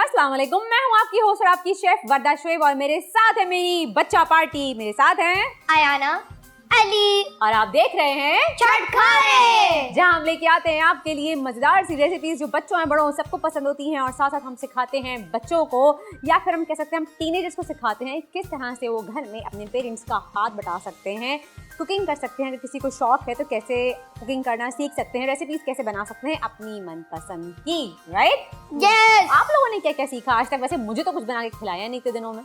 अस्सलाम वालेकुम। मैं हूँ आपकी होस्ट और आपकी शेफ वर्दा शुएब और मेरे साथ है मेरी बच्चा पार्टी। मेरे साथ हैं आयाना, अली और आप देख रहे हैं चटखारे, जहाँ हम लेके आते हैं आपके लिए मजेदार सी रेसिपीज जो बच्चों और बड़ों सबको पसंद होती हैं और साथ साथ हम सिखाते हैं बच्चों को या फिर हम कह सकते हैं हम टीनेजर्स को सिखाते हैं किस तरह से वो घर में अपने पेरेंट्स का हाथ बटा सकते हैं, कुकिंग कर सकते हैं। अगर किसी को शौक है तो कैसे कुकिंग करना सीख सकते हैं, रेसिपीज कैसे बना सकते हैं अपनी मनपसंद की। राइट? यस। आप लोगों ने क्या क्या सीखा आज तक? वैसे मुझे तो कुछ बना के खिलाया नहीं इतने दिनों में।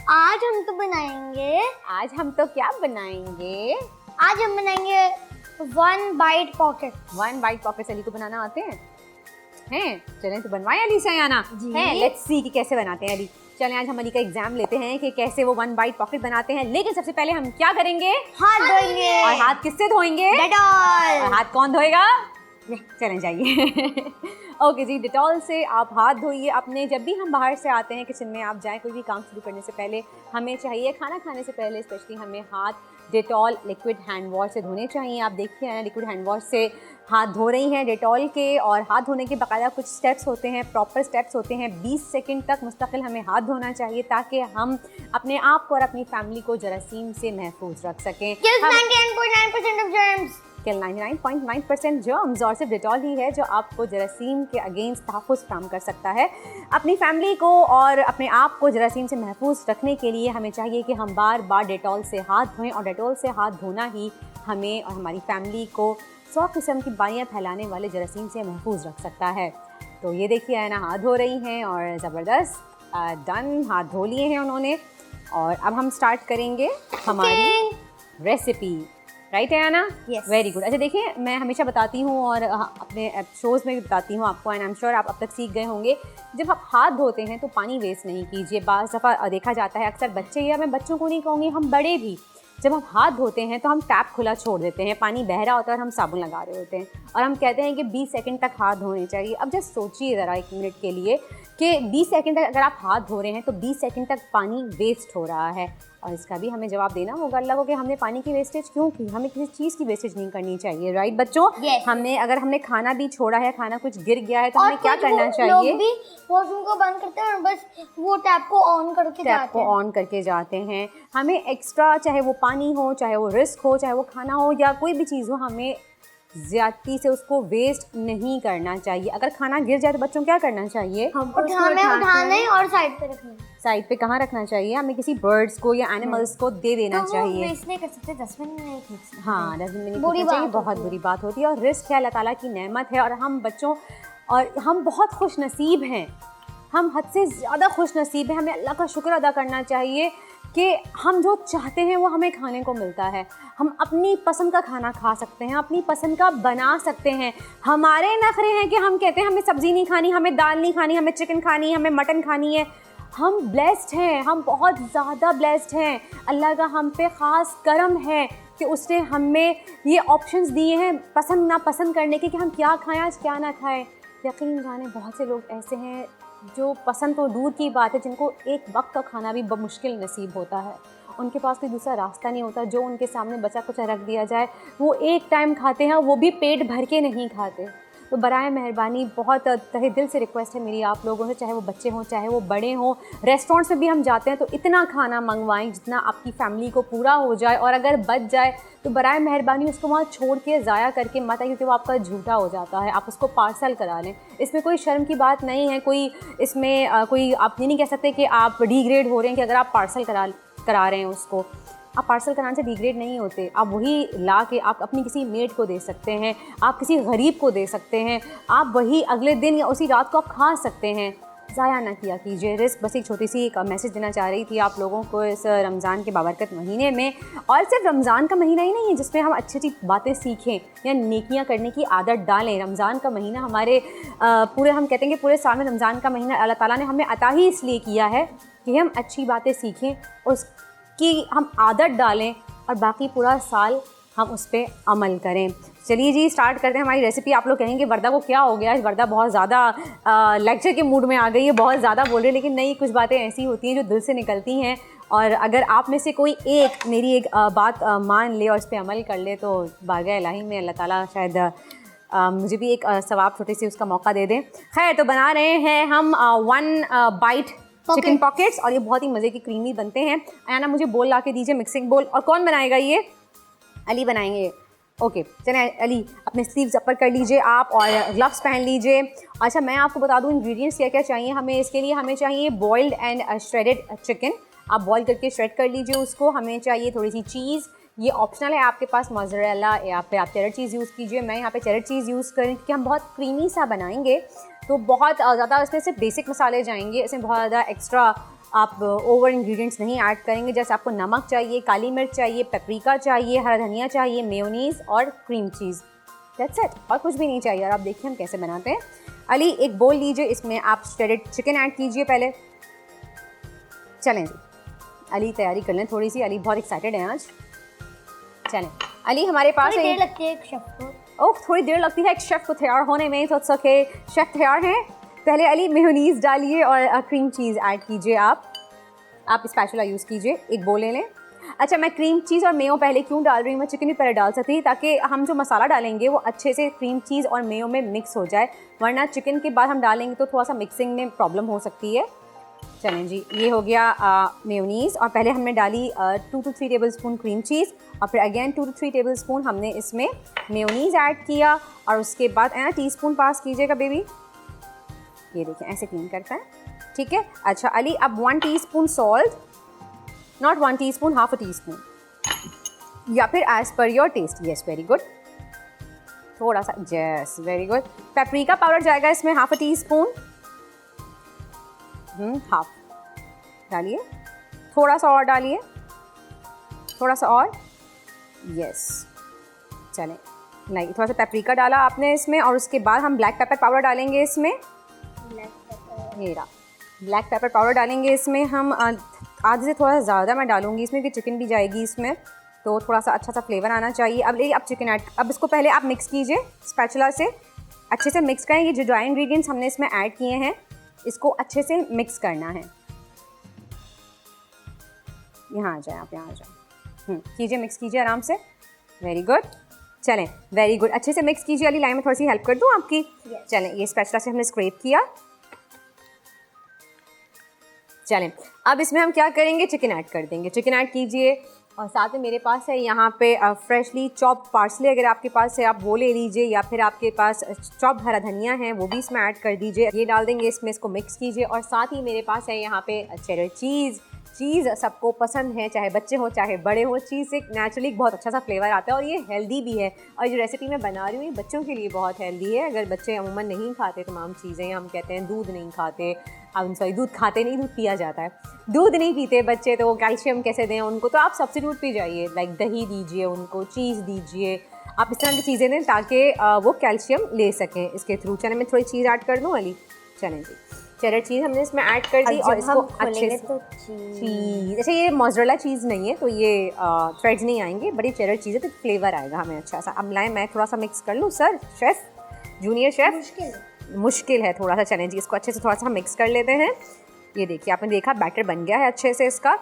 आज हम तो बनाएंगे आज हम तो क्या बनाएंगे? आज हम बनाएंगे one byte pocket. One byte pockets Ali को बनाना आते हैं? चलें तो बनवाएं अली से आना जी। लेट्स सी कि कैसे बनाते हैं अली। चलें आज हम अली का एग्जाम लेते हैं कि कैसे वो वन बाइट पॉकेट बनाते हैं। लेकिन सबसे पहले हम क्या करेंगे? हाथ धोएंगे। और हाथ किससे धोएंगे? डेटॉल। और हाथ कौन धोएगा? चलें जाइए। ओके जी, डिटॉल से आप हाथ धोइए अपने। जब भी हम बाहर से आते हैं किचन में आप जाएं कोई भी काम शुरू करने से पहले हमें चाहिए, खाना खाने से पहले स्पेशली हमें हाथ डिटॉल लिक्विड हैंड वॉश से धोने चाहिए। आप देखिए ना लिक्विड हैंड वॉश से हाथ धो रही हैं डिटॉल के। और हाथ धोने के बाकायदा कुछ स्टेप्स होते हैं, प्रॉपर स्टेप्स होते हैं। 20 सेकंड तक मुस्तकिल हमें हाथ धोना चाहिए ताकि हम अपने आप को और अपनी फैमिली को जरासीम से महफूज रख सकें। Kills 99.9% of germs. Kill 99.9% germs और सिर्फ डिटॉल ही है जो आपको जरासीम के अगेंस्ट तहफ़्फ़ुज़ फराहम कर सकता है। अपनी फैमिली को और अपने आप को जरासीम से महफूज रखने के लिए हमें चाहिए कि हम बार बार डिटॉल से हाथ धोएं और डिटॉल से हाथ धोना ही हमें और हमारी फैमिली को 100 किस्म की बीमारियाँ फैलाने वाले जरासीम से महफूज रख सकता है। तो ये देखिए है ना, हाथ धो रही हैं और ज़बरदस्त डन, हाथ धो लिए हैं उन्होंने। और अब हम स्टार्ट करेंगे हमारी रेसिपी। राइट है ना? Yes. Very good. अच्छा देखिए, मैं हमेशा बताती हूँ और अपने शोज़ में भी बताती हूँ आपको, एंड आई एम श्योर आप अब तक सीख गए होंगे। जब आप हाथ धोते हैं तो पानी वेस्ट नहीं कीजिए। बाज़ दफ़ा देखा जाता है अक्सर बच्चे, या मैं बच्चों को नहीं कहूँगी, हम बड़े भी जब हम हाथ धोते हैं तो हम टैप खुला छोड़ देते हैं, पानी बह रहा होता है और हम साबुन लगा रहे होते हैं और हम कहते हैं कि 20 सेकंड तक हाथ धोने चाहिए। अब जस्ट सोचिए ज़रा एक मिनट के लिए कि 20 सेकंड तक अगर आप हाथ धो रहे हैं तो 20 सेकंड तक पानी वेस्ट हो रहा है। और इसका भी हमें जवाब देना होगा अल्लाह को कि हमने पानी की वेस्टेज क्यों की। हमें किसी चीज़ की वेस्टेज नहीं करनी चाहिए। राइट बच्चों? Yes. अगर हमने खाना भी छोड़ा है, खाना कुछ गिर गया है तो हमें क्या करना चाहिए? लोग भी वॉशरूम को बंद करते हैं और बस वो टैप को ऑन करके जाते हैं। हमें एक्स्ट्रा, चाहे वो पानी हो, चाहे वो रिस्क हो, चाहे वो खाना हो या कोई भी चीज़ हो, हमें ज़्यादती से उसको वेस्ट नहीं करना चाहिए। अगर खाना गिर जाए तो बच्चों क्या करना चाहिए? उठाना है और साइड पे रखना है। साइड पे कहाँ रखना चाहिए? हमें किसी बर्ड्स को या एनिमल्स को दे देना चाहिए। वेस्ट नहीं कर सकते, डस्टबिन में नहीं फेंक सकते। हाँ, डस्टबिन में नहीं फेंकना चाहिए, बहुत बुरी बात होती है। और रिस्क है, अल्लाह ताला की नेमत है और हम बच्चों और हम बहुत खुश नसीब हैं, हम हद से ज़्यादा खुश नसीब हैं। हमें अल्लाह का शुक्र अदा करना चाहिए कि हम जो चाहते हैं वो हमें खाने को मिलता है। हम अपनी पसंद का खाना खा सकते हैं, अपनी पसंद का बना सकते हैं। हमारे नखरे हैं कि हम कहते हैं हमें सब्ज़ी नहीं खानी, हमें दाल नहीं खानी, हमें चिकन खानी, हमें मटन खानी है। हम ब्लेस्ड हैं, हम बहुत ज़्यादा ब्लेस्ड हैं। अल्लाह का हम पे ख़ास करम है कि उसने हमें ये ऑप्शंस दिए हैं पसंद ना पसंद करने के कि हम क्या खाएं आज क्या ना खाएं। यकीन जाने बहुत से लोग ऐसे हैं जो पसंद तो दूर की बात है, जिनको एक वक्त का खाना भी मुश्किल नसीब होता है। उनके पास कोई दूसरा रास्ता नहीं होता, जो उनके सामने बचा कुछ रख दिया जाए वो एक टाइम खाते हैं, वो भी पेट भर के नहीं खाते। तो बराए मेहरबानी बहुत तहे दिल से रिक्वेस्ट है मेरी आप लोगों से, चाहे वो बच्चे हों चाहे वो बड़े हों, रेस्टोरेंट्स में भी हम जाते हैं तो इतना खाना मंगवाएं जितना आपकी फैमिली को पूरा हो जाए। और अगर बच जाए तो बराए मेहरबानी उसको वहाँ छोड़ के ज़ाया करके मत आए, क्योंकि वो आपका झूठा हो जाता है। आप उसको पार्सल करा लें, इसमें कोई शर्म की बात नहीं है। कोई इसमें कोई आप ये नहीं कह सकते कि आप डिग्रेड हो रहे हैं कि अगर आप पार्सल करा रहे हैं उसको। आप पार्सल कराने से डिग्रेड नहीं होते, आप वही ला के आप अपनी किसी मेट को दे सकते हैं, आप किसी गरीब को दे सकते हैं, आप वही अगले दिन या उसी रात को आप खा सकते हैं। ज़ाया ना किया कीजिए रिस्क। बस एक छोटी सी एक मैसेज देना चाह रही थी आप लोगों को इस रमज़ान के बाबरकत महीने में। और सिर्फ रमज़ान का महीना ही नहीं है जिसमें हम अच्छी अच्छी बातें सीखें या नेकियां करने की आदत डालें। रमज़ान का महीना हमारे पूरे, हम कहते हैं कि पूरे साल में रमज़ान का महीना अल्लाह ताला ने हमें अता ही इसलिए किया है कि हम अच्छी बातें सीखें, उसकी हम आदत डालें और बाकी पूरा साल हम उस पर अमल करें। चलिए जी स्टार्ट करते हैं हमारी रेसिपी। आप लोग कहेंगे वर्दा को क्या हो गया, वर्दा बहुत ज़्यादा लेक्चर के मूड में आ गई है, बहुत ज़्यादा बोल रही है। लेकिन नहीं, कुछ बातें ऐसी होती हैं जो दिल से निकलती हैं और अगर आप में से कोई एक मेरी एक बात मान ले और इस पर अमल कर ले तो बारगाह इलाही में अल्लाह ताला शायद मुझे भी एक सवाब छोटे से उसका मौका दे दें। खैर, तो बना रहे हैं हम 1 बाइट चिकन पॉकेट्स और ये बहुत ही मज़े की क्रीमी बनते हैं। आना मुझे बोल ला के दीजिए, मिक्सिंग बोल। और कौन बनाएगा ये? अली बनाएंगे। ओके, चलें अली, अपने स्लीव्स अपर कर लीजिए आप और ग्लव्स पहन लीजिए। अच्छा, मैं आपको बता दूं इंग्रेडिएंट्स क्या क्या चाहिए हमें। इसके लिए हमें चाहिए बॉइल्ड एंड श्रेडेड चिकन, आप बॉईल करके श्रेड कर लीजिए उसको। हमें चाहिए थोड़ी सी चीज़, ये ऑप्शनल है आपके पास, मोज़रेला या फिर आप चेडर चीज़ यूज़ कीजिए। मैं यहाँ पे चेडर चीज़ यूज़ करें क्योंकि हम बहुत क्रीमी सा बनाएंगे, तो बहुत ज़्यादा इसमें सिर्फ बेसिक मसाले जाएंगे, इसमें बहुत ज़्यादा एक्स्ट्रा आप ओवर इंग्रेडिएंट्स नहीं ऐड करेंगे। जैसे आपको नमक चाहिए, काली मिर्च चाहिए, पेपरिका चाहिए, हरा धनिया चाहिए, मेयोनीज़ और क्रीम चीज़, दैट्स इट, और कुछ भी नहीं चाहिए। और आप देखिए हम कैसे बनाते हैं। अली एक बोल लीजिए, इसमें आप श्रेडेड चिकन ऐड कीजिए पहले। चलें जी, अली तैयारी कर लें थोड़ी सी, अली बहुत एक्साइटेड है आज। चलें अली, हमारे पास थोड़ी देर लगती है एक शेफ को। ओह, थोड़ी देर लगती है एक शेफ़ को तैयार होने में, तो इट्स ओके, शेफ़ तैयार हैं। पहले अली मेयोनीज़ डालिए और क्रीम चीज़ ऐड कीजिए। आप स्पैचुला यूज़ कीजिए, एक बोल ले लें। अच्छा, मैं क्रीम चीज़ और मेयो पहले क्यों डाल रही हूँ, मैं चिकन भी पहले डाल सकती थी ताकि हम जो मसाला डालेंगे वो अच्छे से क्रीम चीज़ और मेयो में मिक्स हो जाए, वरना चिकन के बाद हम डालेंगे तो थोड़ा सा मिक्सिंग में प्रॉब्लम हो सकती है। चलें जी, ये हो गया मेयोनीज़ और पहले हमने डाली 2 to 3 table spoon cream cheese और फिर अगेन 2 to 3 टेबल स्पून हमने इसमें मेयोनीज़ ऐड किया और उसके बाद टीस्पून पास कीजिएगा बेबी, ये देखिए ऐसे क्लीन करता है, ठीक है। अच्छा अली, अब 1 teaspoon salt, not 1 teaspoon, half a teaspoon या फिर as per your taste. Yes, very good, थोड़ा सा, yes very good. Paprika powder जाएगा इसमें हाफ अ टीस्पून, हाफ डालिए, थोड़ा सा और डालिए, थोड़ा सा और, यस। चलें, नहीं, थोड़ा सा पेपरिका डाला आपने इसमें और उसके बाद हम ब्लैक पेपर पाउडर डालेंगे इसमें। ये रहा ब्लैक पेपर पाउडर डालेंगे इसमें हम, आधे से थोड़ा सा ज़्यादा मैं डालूंगी इसमें क्योंकि चिकन भी जाएगी इसमें, तो थोड़ा सा अच्छा सा फ्लेवर आना चाहिए। अब ले, अब चिकन ऐड, अब इसको पहले आप मिक्स कीजिए स्पैचुला से, अच्छे से मिक्स करें। ये जो ड्राई इंग्रेडिएंट्स हमने इसमें ऐड किए हैं इसको अच्छे से मिक्स करना है। यहाँ आ जाए आप, यहाँ आ जाए, कीजिए, मिक्स कीजिए आराम से, वेरी गुड। चलें, वेरी गुड, अच्छे से मिक्स कीजिए। अली लाइन में थोड़ी सी हेल्प कर दूँ आपकी? चलें, ये स्पैचुला से हमने स्क्रैप किया। चलें, अब इसमें हम क्या करेंगे, चिकन ऐड कर देंगे। चिकन ऐड कीजिए और साथ में मेरे पास है यहाँ पे फ्रेशली चॉप पार्सले, अगर आपके पास है आप वो ले लीजिए, या फिर आपके पास चॉप हरा धनिया है वो भी इसमें ऐड कर दीजिए। ये डाल देंगे इसमें, इसको मिक्स कीजिए। और साथ ही मेरे पास है यहाँ पे चेडर चीज़। चीज़ सबको पसंद है, चाहे बच्चे हो चाहे बड़े हो, चीज़ से नेचुरली बहुत अच्छा सा फ्लेवर आता है और ये हेल्दी भी है। और जो रेसिपी मैं बना रही हूँ ये बच्चों के लिए बहुत हेल्दी है। अगर बच्चे अमूमन नहीं खाते तमाम चीज़ें, हम कहते हैं दूध नहीं खाते, सॉरी दूध खाते नहीं, दूध पिया जाता है, दूध नहीं पीते बच्चे, तो वो कैल्शियम कैसे दें उनको, तो आप सब्स्टिट्यूट पी जाइए, लाइक दही दीजिए उनको, चीज़ दीजिए, आप इस तरह की चीज़ें दें ताकि वो कैल्शियम ले सकें इसके थ्रू। चलें, मैं थोड़ी चीज़ ऐड कर दूँ अली? चलें जी, चेडर चीज़ हमने इसमें ऐड कर दी और इसको अच्छे से चीज़, अच्छा ये मोज़रेला चीज़ नहीं है तो ये थ्रेड्स नहीं आएंगे, बड़ी चेडर चीज़ है तो फ्लेवर आएगा हमें अच्छा सा। अब लाएँ, मैं थोड़ा सा मिक्स कर लूँ सर, शेफ़, जूनियर शेफ़, मुश्किल है थोड़ा सा। चलें जी, इसको अच्छे से थोड़ा सा मिक्स कर लेते हैं। ये देखिए, आपने देखा बैटर बन गया है अच्छे से इसका।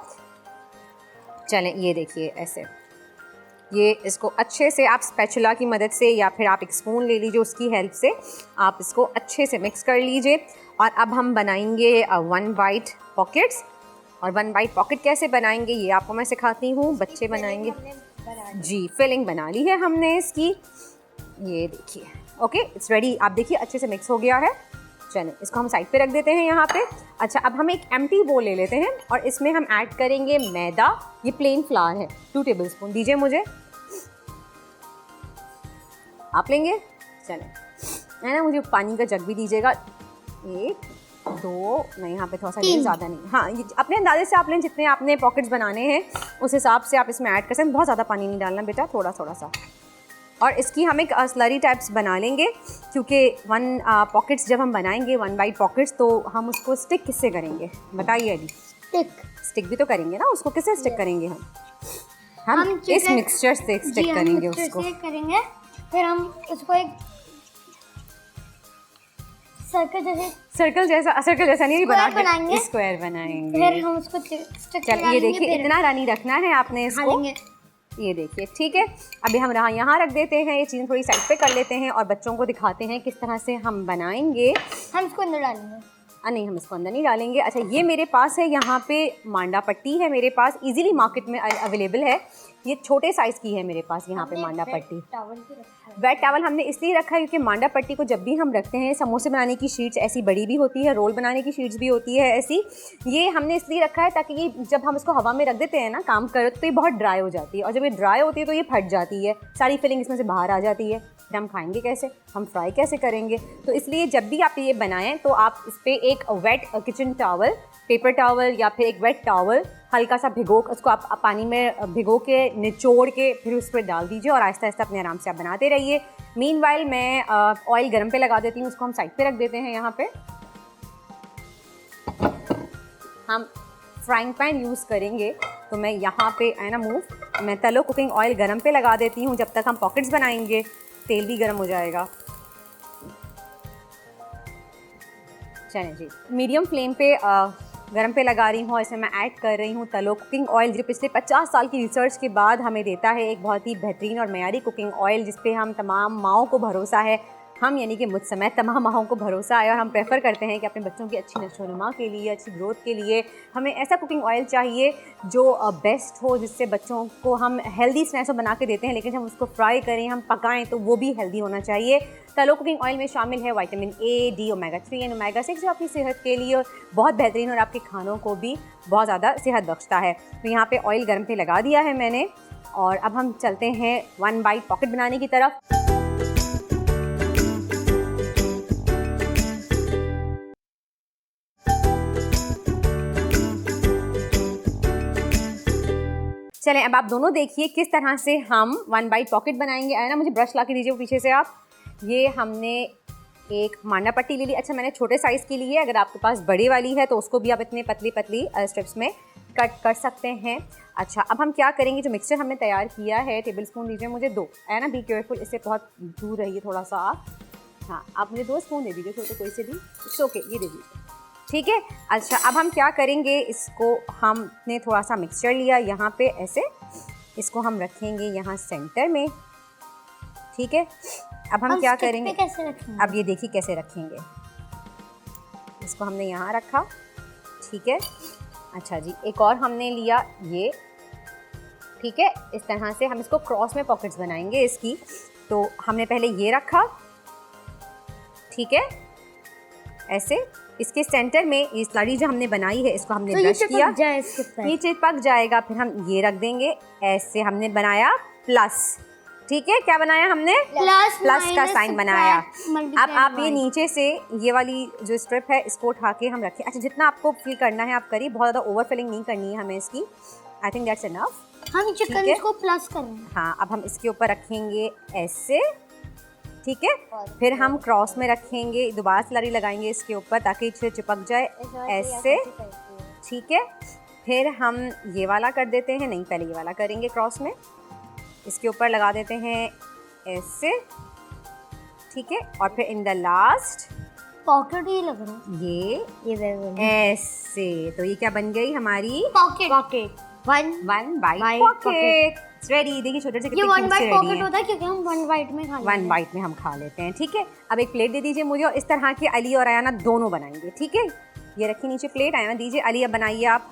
चलें, ये देखिए ऐसे, ये इसको अच्छे से आप स्पैचुला की मदद से या फिर आप एक स्पून ले लीजिए, उसकी हेल्प से आप इसको अच्छे से मिक्स कर लीजिए। और अब हम बनाएंगे 1 बाइट पॉकेट्स। और 1 बाइट पॉकेट कैसे बनाएंगे ये आपको मैं सिखाती हूँ, बच्चे बनाएंगे जी। फिलिंग बना ली है हमने इसकी, ये देखिए, ओके इट्स रेडी। आप देखिए अच्छे से मिक्स हो गया है। चलें, इसको हम साइड पे रख देते हैं यहाँ पे। अच्छा, अब हम एक एम्प्टी बोल ले लेते हैं और इसमें हम ऐड करेंगे मैदा। ये प्लेन फ्लावर है, 2 टेबल स्पून दीजिए मुझे, आप लेंगे? चलें, है ना, मुझे पानी का जग भी दीजिएगा। 1 2, नहीं यहाँ पे थोड़ा सा ज़्यादा नहीं, हाँ अपने अंदाजे से आप लें, जितने आपने पॉकेट्स बनाने हैं उस हिसाब से आप इसमें ऐड कर सकते हैं। बहुत ज़्यादा पानी नहीं डालना बेटा, थोड़ा थोड़ा सा। और इसकी हम एक स्लरी टाइप्स बना लेंगे क्योंकि 1 पॉकेट्स जब हम बनाएंगे 1 बाइट पॉकेट्स, तो हम उसको स्टिक किससे करेंगे बताइए अभी? स्टिक भी तो करेंगे ना उसको, किससे स्टिक करेंगे हम इस मिक्सचर से स्टिक करेंगे उसको, करेंगे। फिर हम उसको एक सर्कल जैसा नहीं बनाएंगे, स्क्वायर बनाएंगे। फिर हम उसको स्टिक, चलिए ये देखिए, इतना रनी रखना है आपने इसको, ये देखिए, ठीक है। अभी हम यहाँ रख देते हैं, ये चीज़ें थोड़ी साइड पे कर लेते हैं और बच्चों को दिखाते हैं किस तरह से हम बनाएंगे। हम इसको अंदर डालेंगे? नहीं, हम इसको अंदर नहीं डालेंगे। अच्छा, ये मेरे पास है यहाँ पे मांडा पट्टी है मेरे पास, इजीली मार्केट में अवेलेबल है। ये छोटे साइज़ की है मेरे पास यहाँ पे मांडा पट्टी। वेट टॉवल हमने इसलिए रखा है क्योंकि मांडा पट्टी को जब भी हम रखते हैं, समोसे बनाने की शीट्स ऐसी बड़ी भी होती है, रोल बनाने की शीट्स भी होती है ऐसी, ये हमने इसलिए रखा है ताकि ये जब हम इसको हवा में रख देते हैं ना काम करो तो ये बहुत ड्राई हो जाती है, और जब ये ड्राई होती है तो ये फट जाती है, सारी फिलिंग इसमें से बाहर आ जाती है। फिर हम खाएंगे कैसे, हम फ्राई कैसे करेंगे? तो इसलिए जब भी आप ये बनाएं तो आप इस पर एक wet kitchen towel, paper towel या फिर एक वेट टॉवल हल्का सा भिगो, उसको आप पानी में भिगो के निचोड़ के फिर उस पर डाल दीजिए और आहिस्ता आहिस्ता अपने आराम से आप बनाते रहिए। मीनवाइल मैं ऑयल गरम पे लगा देती हूँ, उसको हम साइड पे रख देते हैं। यहाँ पे हम फ्राइंग पैन यूज़ करेंगे तो मैं यहाँ पे है ना मैं तलो कुकिंग ऑयल गरम पे लगा देती हूँ। जब तक हम पॉकेट्स बनाएंगे तेल भी गरम हो जाएगा। चलें जी, मीडियम फ्लेम पे गरम पे लगा रही हूँ और इसमें मैं ऐड कर रही हूँ तलो कुकिंग ऑयल, जो पिछले 50 साल की रिसर्च के बाद हमें देता है एक बहुत ही बेहतरीन और मयारी कुकिंग ऑयल, जिस पे हम तमाम माओं को भरोसा है। हम यानी कि मुझ समेत तमाम माओं को भरोसा है और हम प्रेफर करते हैं कि अपने बच्चों की अच्छी नशोनुमा के लिए, अच्छी ग्रोथ के लिए हमें ऐसा कुकिंग ऑयल चाहिए जो बेस्ट हो, जिससे बच्चों को हम हेल्दी स्नैक्स बना के देते हैं, लेकिन जब हम उसको फ्राई करें, हम पकाएं तो वो भी हेल्दी होना चाहिए। तलो कुकिंग ऑयल में शामिल है vitamin A, D, omega 3 and omega 6, जो आपकी सेहत के लिए बहुत बेहतरीन और आपके खानों को भी बहुत ज़्यादा सेहत बख्शता है। तो यहाँ पे ऑयल गर्म पे लगा दिया है मैंने और अब हम चलते हैं 1 बाइट पॉकेट बनाने की तरफ। चलें, अब आप दोनों देखिए किस तरह से हम 1 बाइट पॉकेट बनाएंगे। आया ना, मुझे ब्रश ला के दीजिए वो पीछे से आप। ये हमने एक मांडा पट्टी ले ली। अच्छा, मैंने छोटे साइज़ की ली है, अगर आपके पास बड़ी वाली है तो उसको भी आप इतने पतली पतली स्ट्रिप्स में कट कर सकते हैं। अच्छा, अब हम क्या करेंगे, जो मिक्सचर हमने तैयार किया है, टेबल स्पून दीजिए मुझे 2, है ना, बी केयरफुल, इससे बहुत दूर रहिए थोड़ा सा आप। हाँ, आप मुझे 2 स्पून दे दीजिए, छोटे कोई से भी, इट्स ओके, ये दे दीजिए, ठीक है। अच्छा, अब हम क्या करेंगे, इसको हमने थोड़ा सा मिक्सचर लिया यहाँ पे ऐसे, इसको हम रखेंगे यहाँ सेंटर में, ठीक है। अब हम क्या करेंगे, कैसे रखेंगे? अब ये देखिए कैसे रखेंगे, इसको हमने यहाँ रखा, ठीक है। अच्छा जी, एक और हमने लिया ये, ठीक है। इस तरह से हम इसको क्रॉस में पॉकेट्स बनाएंगे इसकी। तो हमने पहले ये रखा, ठीक है, ऐसे इसके सेंटर में ये स्लरी जो हमने बनाई है इसको हमने ब्रश किया, ये चिपक जाएगा। फिर हम ये रख देंगे, ऐसे हमने बनाया प्लस, ठीक है। क्या बनाया हमने, प्लस का साइन बनाया। अब आप ये नीचे से ये वाली जो स्ट्रिप है इसको उठा के हम रखें। अच्छा, जितना आपको फिल करना है आप करिए, बहुत ज़्यादा ओवर फिलिंग नहीं करनी है हमें इसकी। I think that's enough. हम चिकन को प्लस कर रहे हैं। हाँ, अब हम इसके ऊपर रखेंगे ऐसे, ठीक है। फिर हम क्रॉस में रखेंगे, दोबारा स्लरी लगाएंगे इसके ऊपर ताकि इसे चिपक जाए ऐसे, ठीक है। फिर हम ये वाला कर देते हैं, नहीं पहले ये वाला करेंगे, क्रॉस में इसके ऊपर लगा देते हैं ऐसे, ठीक है। और फिर इन द लास्ट पॉकेट ही लग रहा है, ये ऐसे। तो ये क्या बन गई हमारी pocket, one byte pocket ready. देखिए छोटे से ये 1 बाइट पॉकेट होता है क्योंकि हम 1 बाइट में खा लेते हैं। 1 बाइट में हम खा लेते हैं, ठीक है। अब एक प्लेट दे दीजिए मुझे, और इस तरह के अली और अयाना दोनों बनाएंगे, ठीक है। ये रखिए नीचे प्लेट, अयाना दीजिए, अली अब बनाइए आप,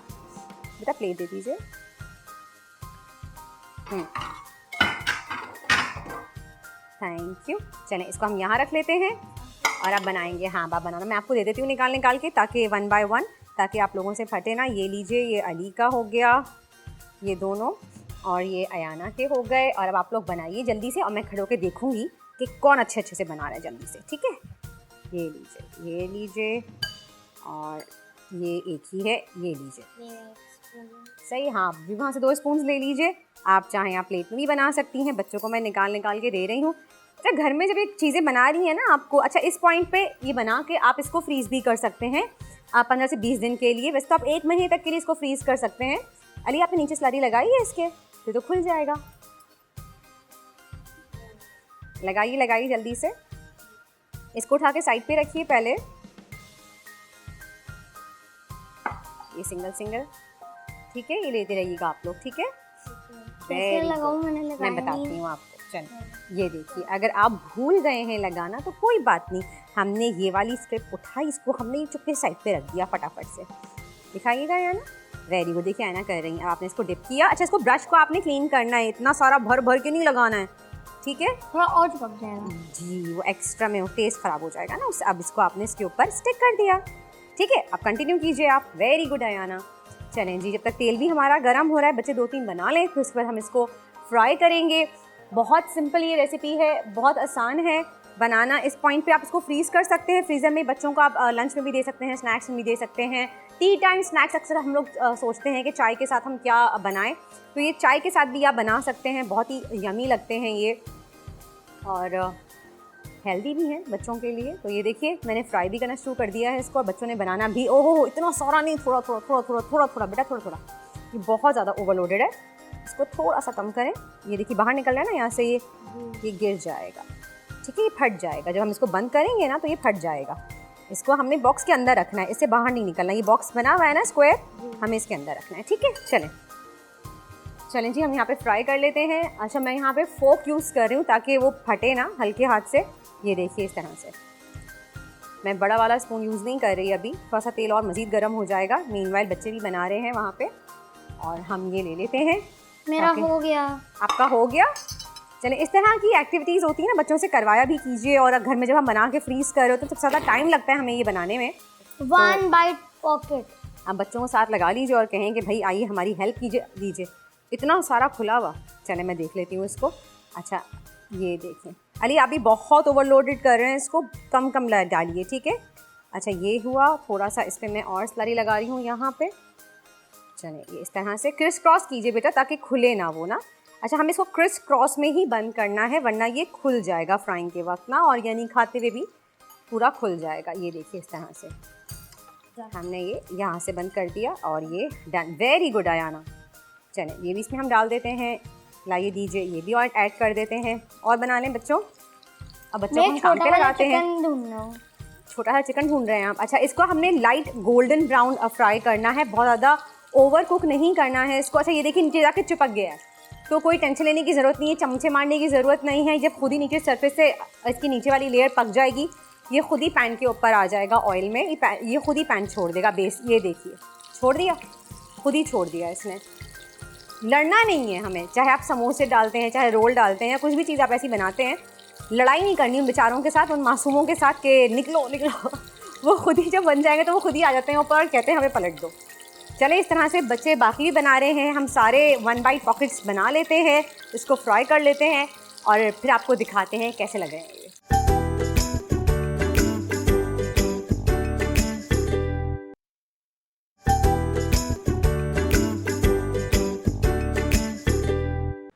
बेटा प्लेट दे दीजिए। Thank you. चलें, इसको हम यहाँ रख लेते हैं और अब बनाएंगे। हाँ, आप बनाना, मैं आपको दे देती हूँ निकाल के, ताकि 1 बाय 1, ताकि आप लोगों से फटे ना। ये लीजिए, ये अली का हो गया, ये दोनों, और ये अयाना के हो गए। और अब आप लोग बनाइए जल्दी से, और मैं खड़े होकर देखूंगी कि कौन अच्छे से बना रहा है जल्दी से, ठीक है। ये लीजिए, और ये एक ही है, ये लीजिए, सही। हाँ, भी वहाँ से 2 स्पून ले लीजिए। आप चाहें आप प्लेट में भी बना सकती हैं, बच्चों को मैं निकाल के दे रही हूँ। अच्छा, घर में जब ये चीज़ें बना रही हैं ना आपको, अच्छा इस पॉइंट पे ये बना के आप इसको फ्रीज़ भी कर सकते हैं, आप 15 से 20 दिन के लिए। वैसे तो आप 1 महीने तक के लिए इसको फ्रीज़ कर सकते हैं। अली, आपने नीचे स्लरी लगाई है इसके, फिर तो खुल जाएगा। लगाइए जल्दी से। इसको उठा के साइड पे रखिए पहले, ये सिंगल, ठीक है। ये लेते रहिएगा आप लोग, ठीक है। कैसे लगाऊं? मैंने लगाया मैं बताती हूँ आपको। चलो ये देखिए, अगर आप भूल गए हैं लगाना तो कोई बात नहीं, हमने ये वाली स्ट्रिप उठाई, इसको हमने ये चुपके साइड पे रख दिया फटाफट से। दिखाइएगा याना, वेरी गुड। देखिए आना कर रही हैं, आपने इसको डिप किया। अच्छा, इसको ब्रश को आपने क्लीन करना है, इतना सारा भर भर के नहीं लगाना है, ठीक है? थोड़ा और चिपक जाएगा जी, वो एक्स्ट्रा में वो टेस्ट खराब हो जाएगा ना। अब इसको आपने इसके ऊपर स्टिक कर दिया, ठीक है? अब कंटिन्यू कीजिए आप। Very good Ayana. चलें जी, जब तक तेल भी हमारा गर्म हो रहा है, बच्चे 2-3 बना लें, फिर उसके बाद हम इसको फ्राई करेंगे। बहुत सिंपल ये रेसिपी है, बहुत आसान है बनाना। इस पॉइंट पे आप इसको फ्रीज़ कर सकते हैं फ्रीज़र में, बच्चों को आप लंच में भी दे सकते हैं, स्नैक्स में भी दे सकते हैं। टी टाइम स्नैक्स अक्सर हम लोग सोचते हैं कि चाय के साथ हम क्या बनाएं, तो ये चाय के साथ भी आप बना सकते हैं, बहुत ही यमी लगते हैं ये और हेल्दी भी हैं बच्चों के लिए। तो ये देखिए, मैंने फ्राई भी करना शुरू कर दिया है इसको, और बच्चों ने बनाना भी। ओहो, इतना सारा नहीं, थोड़ा थोड़ा थोड़ा थोड़ा थोड़ा थोड़ा बेटा, थोड़ा थोड़ा, ये बहुत ज़्यादा ओवरलोडेड है, इसको थोड़ा सा कम करें। ये देखिए बाहर निकल रहा है ना यहाँ से, ये गिर जाएगा, ठीक है? ये फट जाएगा, जब हम इसको बंद करेंगे ना तो ये फट जाएगा। इसको हमने बॉक्स के अंदर रखना है, इससे बाहर नहीं निकलना। ये बॉक्स बना हुआ है ना स्क्वायर, हमें इसके अंदर रखना है, ठीक है? चलें जी, हम यहाँ पे फ्राई कर लेते हैं। अच्छा, मैं यहाँ पे फोक यूज़ कर रही हूँ ताकि वो फटे ना हल्के हाथ से। ये देखिए इस तरह से, मैं बड़ा वाला स्पून यूज़ नहीं कर रही अभी, थोड़ा सा तेल और मज़ीद गर्म हो जाएगा। मीनवाइल बच्चे भी बना रहे हैं वहाँ पे, और हम ये ले लेते हैं। मेरा हो गया। आपका हो गया? चलें, इस तरह की एक्टिविटीज़ होती है ना, बच्चों से करवाया भी कीजिए। और घर में जब हम बना के फ्रीज़ कर रहे हो तो सबसे ज़्यादा टाइम लगता है हमें ये बनाने में। 1 बाइट पॉकेट आप बच्चों को साथ लगा लीजिए और कहें कि भाई आइए हमारी हेल्प कीजिए। इतना सारा खुला हुआ। चलें मैं देख लेती हूँ इसको। अच्छा, ये देखें अली, आप भी बहुत ओवरलोडेड कर रहे हैं, इसको कम कम डालिए, ठीक है? अच्छा, ये हुआ। थोड़ा सा इस पर मैं और स्लरी लगा रही हूँ यहाँ पे। चलें, ये इस तरह से क्रिस क्रॉस कीजिए बेटा, ताकि खुले ना वो ना। अच्छा, हमें इसको क्रिस क्रॉस में ही बंद करना है, वरना ये खुल जाएगा फ्राइंग के वक्त ना, और यानी खाते हुए भी पूरा खुल जाएगा। ये देखिए इस तरह से हमने ये यहाँ से बंद कर दिया, और ये डन। Very good Ayana. चलें, ये भी इसमें हम डाल देते हैं। लाइए दीजिए, ये भी और ऐड कर देते हैं। और बना लें बच्चों। अब बच्चों को हम काम पे लगाते हैं। छोटा सा चिकन ढूंढ रहे हैं आप? अच्छा, इसको हमने लाइट गोल्डन ब्राउन फ्राई करना है, बहुत ज़्यादा ओवर कुक नहीं करना है इसको। अच्छा, ये देखिए नीचे जाके चिपक गया है, तो कोई टेंशन लेने की ज़रूरत नहीं है, चमचे मारने की ज़रूरत नहीं है। जब खुद ही नीचे सरफेस से इसकी नीचे वाली लेयर पक जाएगी, ये खुद ही पैन के ऊपर आ जाएगा ऑयल में। ये खुद ही पैन छोड़ देगा बेस। ये देखिए, छोड़ दिया, खुद ही छोड़ दिया इसने। लड़ना नहीं है हमें, चाहे आप समोसे डालते हैं, चाहे रोल डालते हैं, या कुछ भी चीज़ आप ऐसी बनाते हैं, लड़ाई नहीं करनी उन बेचारों के साथ, उन मासूमों के साथ कि निकलो निकलो। वो खुद ही जब बन जाएंगे तो वो खुद ही आ जाते हैं ऊपर और कहते हैं हमें पलट दो। चले, इस तरह से बच्चे बाकी भी बना रहे हैं। हम सारे 1 बाइट पॉकेट्स बना लेते हैं, इसको फ्राई कर लेते हैं, और फिर आपको दिखाते हैं कैसे लग रहे हैं ये।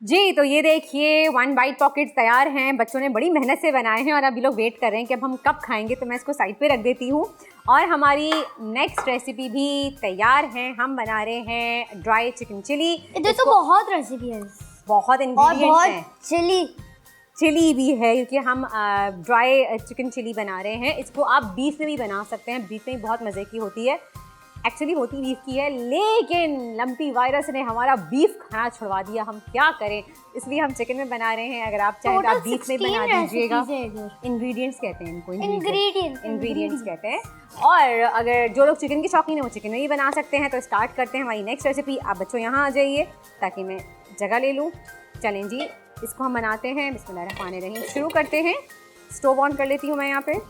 जी, तो ये देखिए 1 बाइट पॉकेट्स तैयार हैं। बच्चों ने बड़ी मेहनत से बनाए हैं, और अभी लोग वेट कर रहे हैं कि अब हम कब खाएंगे, तो मैं इसको साइड पे रख देती हूँ। और हमारी नेक्स्ट रेसिपी भी तैयार है। हम बना रहे हैं ड्राई चिकन चिली। इधर तो बहुत रेसिपी है, बहुत इंग्रेडिएंट्स हैं। चिली भी है, क्योंकि हम ड्राई चिकन चिली बना रहे हैं। इसको आप बीफ में भी बना सकते हैं, बीफ में भी बहुत मज़े की होती है। एक्चुअली होती बीफ की है, लेकिन लंपी वायरस ने हमारा बीफ खाना छुड़वा दिया, हम क्या करें, इसलिए हम चिकन में बना रहे हैं। अगर आप चाहें तो आप बीफ में बना दीजिएगा। इंग्रेडिएंट्स कहते हैं इनको, इंग्रेडिएंट्स कहते हैं। और अगर जो लोग चिकन के शौकीन हैं वो चिकन में भी बना सकते हैं। तो स्टार्ट करते हैं हमारी नेक्स्ट रेसिपी। आप बच्चों यहाँ आ जाइए ताकि मैं जगह ले लूँ। चलें जी, इसको हम बनाते हैं। बिस्मिल्लाहिर्रहमानिर्रहीम। शुरू करते हैं। स्टोव ऑन कर लेती हूँ मैं यहाँ पे।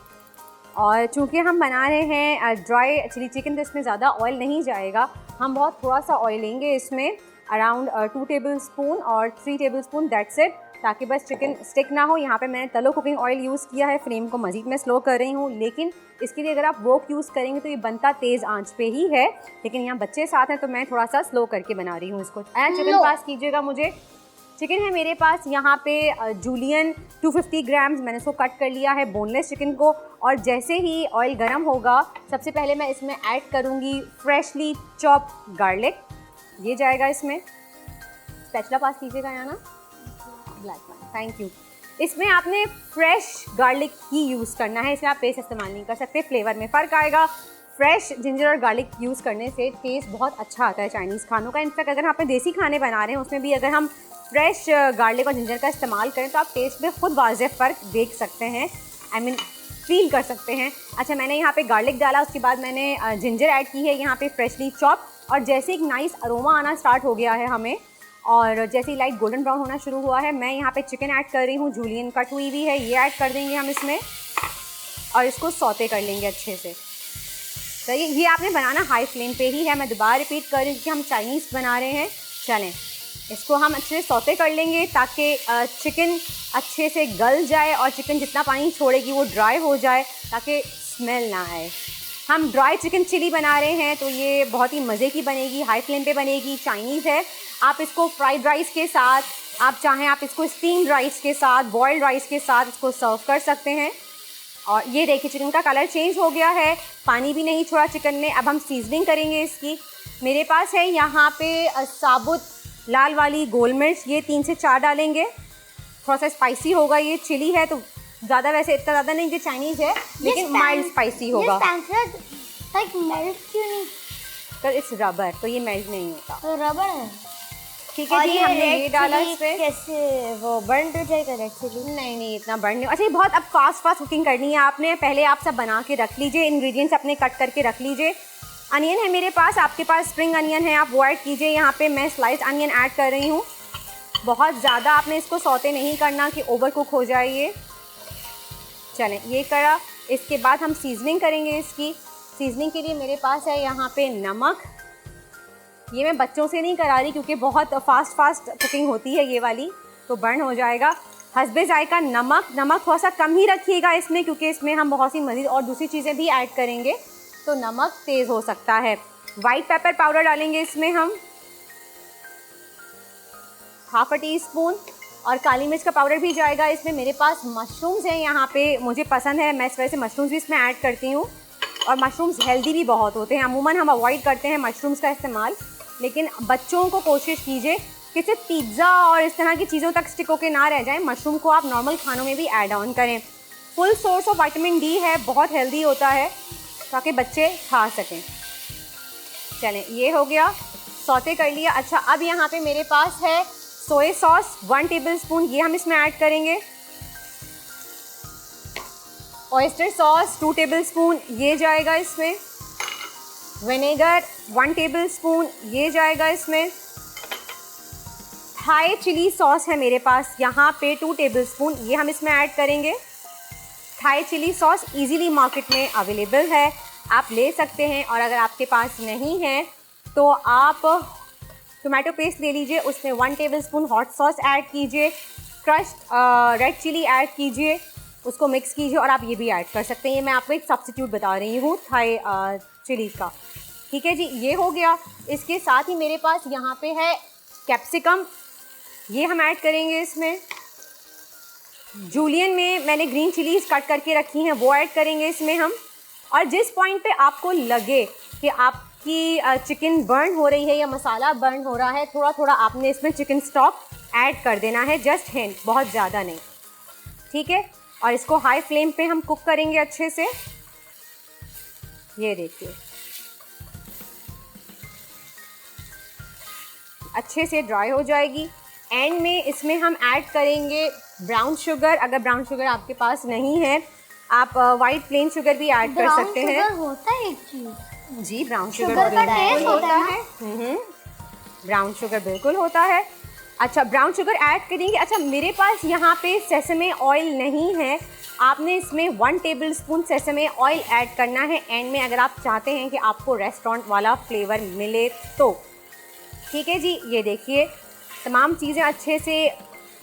और चूँकि हम बना रहे हैं ड्राई चिली चिकन, तो इसमें ज़्यादा ऑयल नहीं जाएगा। हम बहुत थोड़ा सा ऑयल लेंगे इसमें, अराउंड 2 टेबल स्पून और 3 टेबल स्पून, दैट्स इट, ताकि बस चिकन स्टिक ना हो। यहाँ पे मैंने तलो कुकिंग ऑयल यूज़ किया है, फ्लेम को मज़ीद मैं स्लो कर रही हूँ, लेकिन इसके लिए अगर आप वोक यूज़ करेंगे तो ये बनता तेज़ आंच पे ही है। लेकिन यहाँ बच्चे साथ हैं तो मैं थोड़ा सा स्लो करके बना रही हूँ इसको। चिकन पास कीजिएगा मुझे। चिकन है मेरे पास यहाँ पे जूलियन 250 ग्राम्स, मैंने इसको कट कर लिया है, बोनलेस चिकन को। और जैसे ही ऑयल गर्म होगा, सबसे पहले मैं इसमें ऐड करूँगी फ्रेशली चॉप गार्लिक। ये जाएगा इसमें। स्पैचुला पास कीजिएगा यहाँ ना, ब्लैक वन, थैंक यू। इसमें आपने फ्रेश गार्लिक ही यूज़ करना है, इसमें आप पेस्ट इस्तेमाल नहीं कर सकते, फ्लेवर में फ़र्क आएगा। फ्रेश जिंजर और गार्लिक यूज़ करने से टेस्ट बहुत अच्छा आता है चाइनीज़ खानों का। इनफैक्ट अगर आपने देसी खाने बना रहे हैं उसमें भी अगर हम फ्रेश गार्लिक और जिंजर का इस्तेमाल करें तो आप टेस्ट में खुद वाज़ेह फ़र्क देख सकते हैं, आई मीन फील कर सकते हैं। अच्छा, मैंने यहाँ पे गार्लिक डाला, उसके बाद मैंने जिंजर ऐड की है यहाँ पे फ्रेशली चॉप, और जैसे एक नाइस अरोमा आना स्टार्ट हो गया है हमें और जैसे ही लाइट गोल्डन ब्राउन होना शुरू हुआ है, मैं यहाँ पे चिकन ऐड कर रही हूँ। जूलियन कट हुई भी है, ये ऐड कर देंगे हम इसमें और इसको सौते कर लेंगे अच्छे से। तो ये आपने बनाना हाई फ्लेम पे ही है, मैं दोबारा रिपीट कर रही हूँ कि हम चाइनीज़ बना रहे हैं। चलें, इसको हम अच्छे से सौते कर लेंगे ताकि चिकन अच्छे से गल जाए और चिकन जितना पानी छोड़ेगी वो ड्राई हो जाए ताकि स्मेल ना आए। हम ड्राई चिकन चिली बना रहे हैं तो ये बहुत ही मज़े की बनेगी, हाई फ्लेम पे बनेगी, चाइनीज़ है। आप इसको फ्राइड राइस के साथ, आप चाहें आप इसको स्टीम्ड राइस के साथ, बॉयल्ड राइस के साथ इसको सर्व कर सकते हैं। और ये देखिए चिकन का कलर चेंज हो गया है, पानी भी नहीं छोड़ा चिकन ने। अब हम सीजनिंग करेंगे इसकी। मेरे पास है यहाँ पे साबुत लाल वाली गोल मिर्च, ये 3 से 4 डालेंगे। थोड़ा सा स्पाइसी होगा, ये चिली है तो ज़्यादा, वैसे इतना ज़्यादा नहीं कि चाइनीज़ है, लेकिन माइल्ड स्पाइसी होगा। तो इट्स रबर, तो ये मेल्ट नहीं होता, तो रबर है। ठीक है जी, हमने ये डाला इसमें। कैसे वो बर्न तो जाएगा रेड चिली? नहीं, इतना बर्न नहीं। अच्छा, ये बहुत अब फास्ट कुकिंग करनी है आपने, पहले आप सब बना के रख लीजिए, इंग्रेडिएंट्स अपने कट करके रख लीजिए। अनियन है मेरे पास, आपके पास स्प्रिंग अनियन है, आप वो ऐड कीजिए। यहाँ पे मैं स्लाइस अनियन ऐड कर रही हूँ। बहुत ज़्यादा आपने इसको सौते नहीं करना कि ओवर कुक हो जाए ये। चलें, ये करा। इसके बाद हम सीजनिंग करेंगे इसकी। सीजनिंग के लिए मेरे पास है यहाँ पे नमक। ये मैं बच्चों से नहीं करा रही क्योंकि बहुत फास्ट कुकिंग होती है ये वाली, तो बर्न हो जाएगा। हस्बे जायका नमक थोड़ा सा कम ही रखिएगा इसमें क्योंकि इसमें हम बहुत सी मज़ीद और दूसरी चीज़ें भी ऐड करेंगे तो नमक तेज़ हो सकता है। वाइट पेपर पाउडर डालेंगे इसमें हम ½ टीस्पून, और काली मिर्च का पाउडर भी जाएगा इसमें। मेरे पास मशरूम्स हैं यहाँ पे, मुझे पसंद है, मैं इस वजह से मशरूम्स भी इसमें ऐड करती हूँ। और मशरूम्स हेल्दी भी बहुत होते हैं, अमूमन हम अवॉइड करते हैं मशरूम्स का इस्तेमाल, लेकिन बच्चों को कोशिश कीजिए कि सिर्फ पिज़्ज़ा और इस तरह की चीज़ों तक स्टिक होकर ना रह जाए। मशरूम को आप नॉर्मल खानों में भी ऐड ऑन करें। Full source of vitamin D है, बहुत हेल्दी होता है ताकि बच्चे खा सकें। चलें, ये हो गया, सौते कर लिया। अच्छा, अब यहाँ पे मेरे पास है सोया सॉस 1 टेबलस्पून, ये हम इसमें ऐड करेंगे। ऑयस्टर सॉस 2 टेबलस्पून, ये जाएगा इसमें। विनेगर 1 टेबलस्पून, ये जाएगा इसमें। थाई चिली सॉस है मेरे पास यहाँ पे 2 टेबलस्पून, ये हम इसमें ऐड करेंगे। Thai chilli sauce easily market में अवेलेबल है, आप ले सकते हैं। और अगर आपके पास नहीं है तो आप टोमेटो पेस्ट ले लीजिए, उसमें 1 टेबलस्पून हॉट सॉस ऐड कीजिए, क्रश्ड रेड चिली ऐड कीजिए, उसको मिक्स कीजिए और आप ये भी ऐड कर सकते हैं। ये मैं आपको एक सब्स्टिट्यूट बता रही हूँ थाई चिली का। ठीक है जी, ये हो गया। इसके साथ ही मेरे पास यहाँ पे है कैप्सिकम, ये हम ऐड करेंगे इसमें। जूलियन में मैंने ग्रीन चिलीज़ कट करके रखी हैं, वो ऐड करेंगे इसमें हम। और जिस पॉइंट पे आपको लगे कि आपकी चिकन बर्न हो रही है या मसाला बर्न हो रहा है, थोड़ा थोड़ा आपने इसमें चिकन स्टॉक ऐड कर देना है, जस्ट हिंट, बहुत ज़्यादा नहीं। ठीक है, और इसको हाई फ्लेम पे हम कुक करेंगे अच्छे से। ये देखिए अच्छे से ड्राई हो जाएगी। एंड में इसमें हम ऐड करेंगे ब्राउन शुगर। अगर ब्राउन शुगर आपके पास नहीं है, आप वाइट प्लेन शुगर भी ऐड कर सकते हैं। ब्राउन शुगर होता है एक चीज़ जी, ब्राउन शुगर का टेस्ट होता है। ब्राउन शुगर बिल्कुल होता है। अच्छा, ब्राउन शुगर ऐड करेंगे। अच्छा, मेरे पास यहाँ पे सेसमे ऑयल नहीं है, आपने इसमें 1 टेबलस्पून सेसमे ऑयल ऐड करना है एंड में, अगर आप चाहते हैं कि आपको रेस्टोरेंट वाला फ्लेवर मिले तो। ठीक है जी, ये देखिए तमाम चीज़ें अच्छे से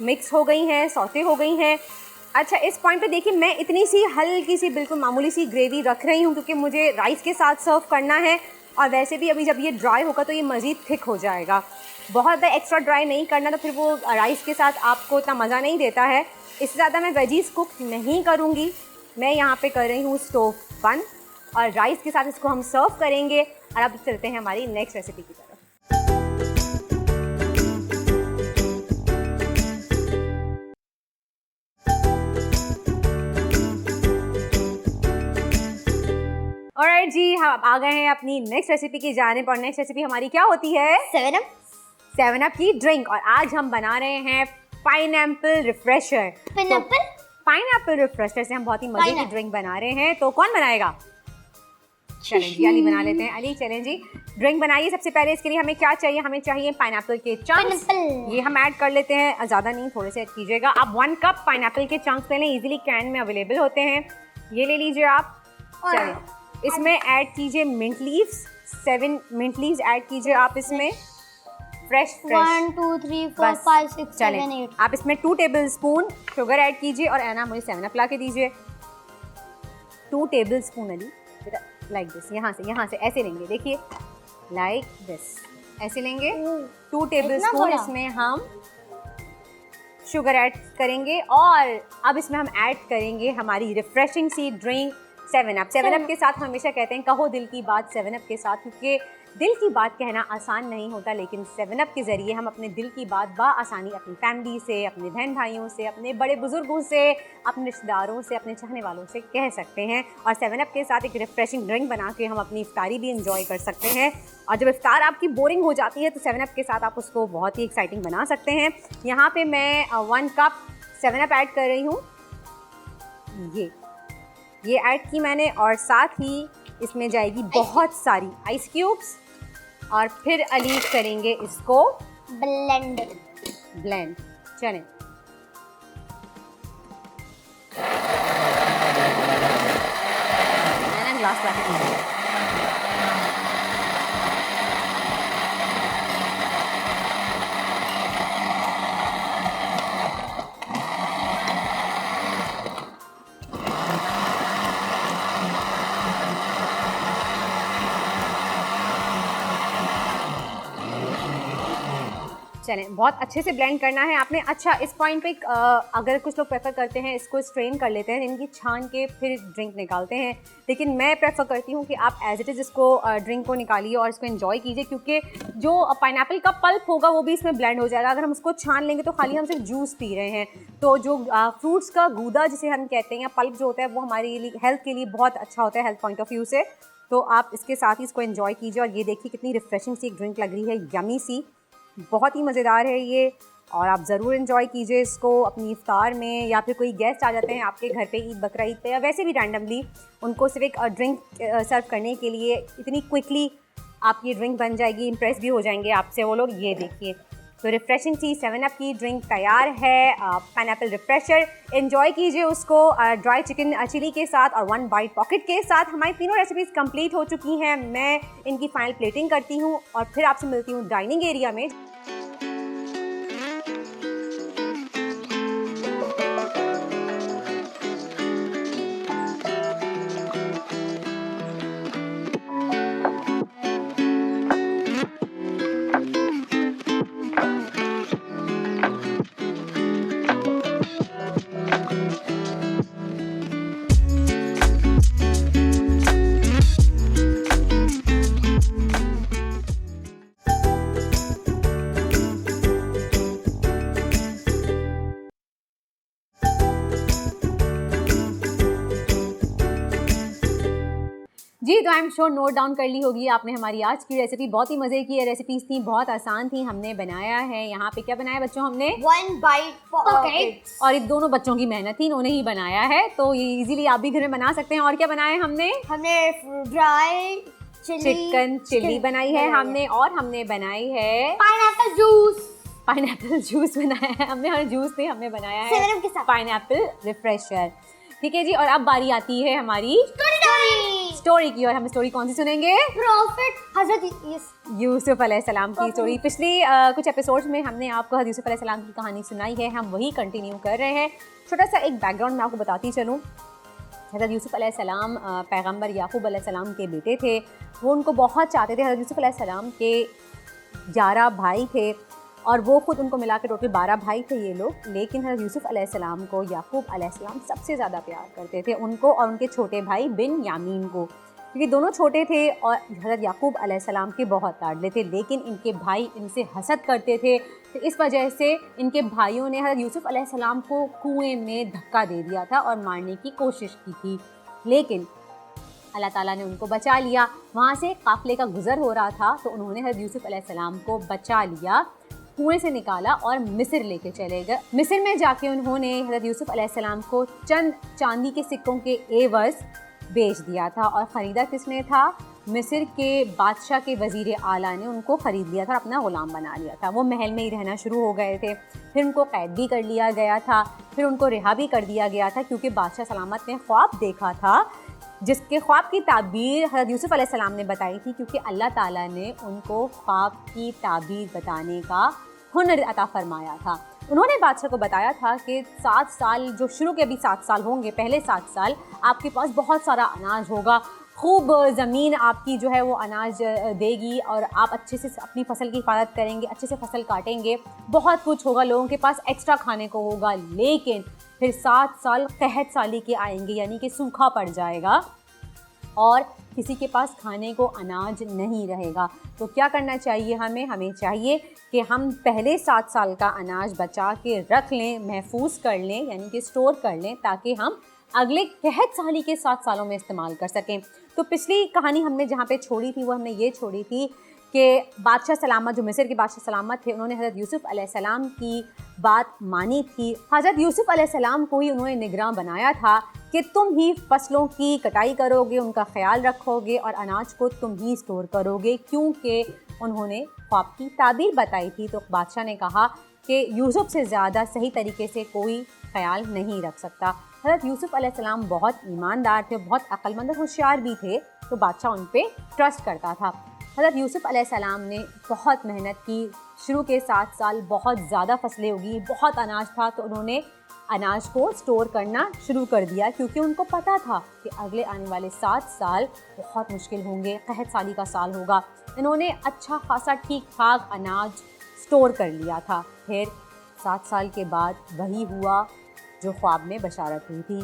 मिक्स हो गई हैं, सौते हो गई हैं। अच्छा, इस पॉइंट पे देखिए मैं इतनी सी हल्की सी बिल्कुल मामूली सी ग्रेवी रख रही हूँ क्योंकि मुझे राइस के साथ सर्व करना है, और वैसे भी अभी जब ये ड्राई होगा तो ये मज़ीद थिक हो जाएगा। बहुत ज़्यादा एक्स्ट्रा ड्राई नहीं करना, तो फिर वो राइस के साथ आपको इतना मज़ा नहीं देता है। इससे ज़्यादा मैं वेजीज़ कुक नहीं करूँगी, मैं यहाँ पे कर रही हूँ स्टोव बंद, और राइस के साथ इसको हम सर्व करेंगे। और अब चलते हैं हमारी नेक्स्ट रेसिपी की तरफ। ऑलराइट जी, हम आ गए हैं अपनी नेक्स्ट रेसिपी की जानिब और नेक्स्ट रेसिपी हमारी क्या होती है? 7 अप की ड्रिंक। और आज हम बना रहे हैं पाइनएप्पल रिफ्रेशर। पाइनएप्पल रिफ्रेशर से हम बहुत ही मजे की ड्रिंक बना रहे हैं। तो कौन बनाएगा? चलें जी, अली बना लेते हैं। अली चलें जी, ड्रिंक बनाइए। सबसे पहले इसके लिए हमें क्या चाहिए? हमें चाहिए पाइनएप्पल के चंक्स। ये हम ऐड कर लेते हैं, ज़्यादा नहीं, थोड़े से ऐड कीजिएगा। आप 1 कप पाइनएप्पल के चंक्स ले लें, इजीली कैन में अवेलेबल होते हैं, ये ले लीजिए आप। चलें, इसमें ऐड कीजिए mint leaves, 7 mint leaves add कीजिए आप इसमें, फ्रेश 1 2 3 4 5 6 7 8। आप इसमें 2 टेबल स्पून शुगर ऐड कीजिए और एना मुझे 7 अप ला के दीजिए। 2 table spoon Ali, like this, यहाँ से ऐसे लेंगे, देखिए लाइक दिस, ऐसे लेंगे। 2 टेबल स्पून इसमें हम शुगर ऐड करेंगे और अब इसमें हम ऐड करेंगे हमारी रिफ्रेशिंग सी ड्रिंक 7 अप। 7 अप के साथ हम हमेशा कहते हैं कहो दिल की बात 7 अप के साथ, क्योंकि दिल की बात कहना आसान नहीं होता, लेकिन 7 अप के ज़रिए हम अपने दिल की बात आसानी अपनी फैमिली से, अपने बहन भाइयों से, अपने बड़े बुजुर्गों से, अपने रिश्तेदारों से, अपने चाहने वालों से कह सकते हैं। और 7 अप के साथ एक रिफ्रेशिंग ड्रिंक बना के हम अपनी इफ्तारी भी इंजॉय कर सकते हैं। और जब इफ्तार आपकी बोरिंग हो जाती है तो 7 अप के साथ आप उसको बहुत ही एक्साइटिंग बना सकते हैं। यहाँ पे मैं 1 कप 7 अप ऐड कर रही हूँ, ये ऐड की मैंने, और साथ ही इसमें जाएगी बहुत सारी आइस क्यूब्स और फिर अली करेंगे इसको ब्लेंड। चलें, मैंने ग्लास ला के चलें, बहुत अच्छे से ब्लेंड करना है आपने। अच्छा, इस पॉइंट पे अगर कुछ लोग प्रेफर करते हैं इसको स्ट्रेन कर लेते हैं, इनकी छान के फिर ड्रिंक निकालते हैं, लेकिन मैं प्रेफर करती हूँ कि आप एज इट इज़ इसको ड्रिंक को निकालिए और इसको एंजॉय कीजिए, क्योंकि जो पाइनएप्पल का पल्प होगा वो भी इसमें ब्लेंड हो जाएगा। अगर हम उसको छान लेंगे तो खाली हम सिर्फ जूस पी रहे हैं। तो जो फ्रूट्स का गूदा जिसे हम कहते हैं या पल्प जो होता है वो हमारे लिए हेल्थ के लिए बहुत अच्छा होता है, हेल्थ पॉइंट ऑफ व्यू से। तो आप इसके साथ ही इसको एंजॉय कीजिए। और ये देखिए कितनी रिफ्रेशिंग सी एक ड्रिंक लग रही है, यमी सी, बहुत ही मज़ेदार है ये। और आप ज़रूर एंजॉय कीजिए इसको अपनी इफ्तार में, या फिर कोई गेस्ट आ जाते हैं आपके घर पे ईद बकरा ईद पे, या वैसे भी रैंडमली उनको सिर्फ एक ड्रिंक सर्व करने के लिए इतनी क्विकली आपकी ड्रिंक बन जाएगी, इम्प्रेस भी हो जाएंगे आपसे वो लोग। ये देखिए, तो रिफ्रेशिंग सी 7 अप की ड्रिंक तैयार है, पाइनएप्पल रिफ्रेशर। एंजॉय कीजिए उसको ड्राई चिकन चिली के साथ और 1 बाइट पॉकेट के साथ। हमारी तीनों रेसिपीज़ कंप्लीट हो चुकी हैं। मैं इनकी फाइनल प्लेटिंग करती हूँ और फिर आपसे मिलती हूँ डाइनिंग एरिया में। जी, तो I am sure note down कर ली होगी आपने हमारी आज की रेसिपी। बहुत ही मज़े की रेसिपीज़ थी, बहुत आसान थी। हमने बनाया है, यहाँ पे क्या बनाया बच्चों? हमने 1 बाइट पॉकेट, और ये दोनों बच्चों की मेहनत थी, इन्होंने ही बनाया है, तो ये इजीली आप भी घर में बना सकते हैं। और क्या बनाया हमने ड्राई चिकन चिली बनाई है हमने, और हमने बनाई है पाइनएप्पल जूस बनाया है हमने, और जूस नहीं, हमने बनाया है पाइनएप्पल रिफ्रेशर। ठीक है जी, और अब बारी आती है हमारी स्टोरी की। और हम स्टोरी कौन सी सुनेंगे? प्रॉफिट हज़रत यूसुफ अलैहिस्सलाम की स्टोरी। पिछली कुछ एपिसोड्स में हमने आपको हज़रत यूसुफ अलैहिस्सलाम की कहानी सुनाई है, हम वही कंटिन्यू कर रहे हैं। छोटा सा एक बैकग्राउंड मैं आपको बताती चलूँ। हज़रत यूसुफ अलैहिस्सलाम पैगंबर याकूब अलैहिस्सलाम के बेटे थे। वो उनको बहुत चाहते थे। हज़रत यूसुफ अलैहिस्सलाम के 11 भाई थे और वो खुद उनको मिला के टोटल 12 भाई थे ये लोग। लेकिन हज़रत यूसुफ अलैहिस्सलाम को याकूब अलैहिस्सलाम सबसे ज़्यादा प्यार करते थे, उनको और उनके छोटे भाई बिन यामीन को, क्योंकि दोनों छोटे थे और हज़रत याकूब अलैहिस्सलाम के बहुत लाडले थे। लेकिन इनके भाई इनसे हसद करते थे, तो इस वजह से इनके भाइयों ने हज़रत यूसुफ अलैहिस्सलाम को कुएं में धक्का दे दिया था और मारने की कोशिश की थी। लेकिन अल्लाह ताला ने उनको बचा लिया। वहाँ से काफ़िले का गुज़र हो रहा था तो उन्होंने हज़रत यूसुफ़ अलैहिस्सलाम को बचा लिया, कुएं से निकाला और मिस्र लेके चले गए। मिस्र में जाके उन्होंने हज़रत यूसुफ़ अलैहिस्सलाम को चंद चांदी के सिक्कों के एवज़ बेच दिया था। और ख़रीदा किसने था? मिस्र के बादशाह के वज़ीर आला ने उनको ख़रीद लिया था, अपना ग़ुलाम बना लिया था। वो महल में ही रहना शुरू हो गए थे। फिर उनको कैद भी कर लिया गया था, फिर उनको रिहा भी कर दिया गया था, क्योंकि बादशाह सलामत ने ख्वाब देखा था, जिसके ख्वाब की ताबीर हज़रत यूसुफ़ अलैहिस्सलाम ने बताई थी, क्योंकि अल्लाह ताला ने उनको ख्वाब की ताबीर बताने का हुनर अता फरमाया था। उन्होंने बादशाह को बताया था कि 7 साल, जो शुरू के अभी 7 साल होंगे, पहले 7 साल आपके पास बहुत सारा अनाज होगा, खूब ज़मीन आपकी जो है वो अनाज देगी और आप अच्छे से अपनी फसल की हिफाजत करेंगे, अच्छे से फसल काटेंगे, बहुत कुछ होगा, लोगों के पास एक्स्ट्रा खाने को होगा। लेकिन फिर 7 साल कहत साली के आएंगे, यानी कि सूखा पड़ जाएगा और किसी के पास खाने को अनाज नहीं रहेगा। तो क्या करना चाहिए हमें? हमें चाहिए कि हम पहले 7 साल का अनाज बचा के रख लें, महफूज कर लें, यानी कि स्टोर कर लें, ताकि हम अगले कहत साली के 7 सालों में इस्तेमाल कर सकें। तो पिछली कहानी हमने जहाँ पे छोड़ी थी वो हमने ये छोड़ी थी कि बादशाह सलामत, जो मिस्र के बादशाह सलामत थे, उन्होंने हज़रत यूसुफ़ अलैहिस्सलाम की बात मानी थी। हज़रत यूसुफ़ अलैहिस्सलाम को ही उन्होंने निगरान बनाया था कि तुम ही फसलों की कटाई करोगे, उनका ख्याल रखोगे और अनाज को तुम ही स्टोर करोगे, क्योंकि उन्होंने ख्वाब की ताबीर बताई थी। तो बादशाह ने कहा कि यूसुफ़ से ज़्यादा सही तरीके से कोई ख्याल नहीं रख सकता। हज़रत यूसुफ़ अलैहिस्सलाम बहुत ईमानदार थे, बहुत अक्लमंद और होशियार भी थे, तो बादशाह उन पे ट्रस्ट करता था। हज़रत यूसुफ़ अलैहिस्सलाम ने बहुत मेहनत की। शुरू के 7 साल बहुत ज़्यादा फसलें उगी, बहुत अनाज था, तो उन्होंने अनाज को स्टोर करना शुरू कर दिया, क्योंकि उनको पता था कि अगले आने वाले 7 साल बहुत मुश्किल होंगे, कहत साली का साल होगा। इन्होंने अच्छा खासा ठीक ठाक अनाज स्टोर कर लिया था। फिर 7 साल के बाद वही हुआ जो ख्वाब में बशारत हुई थी।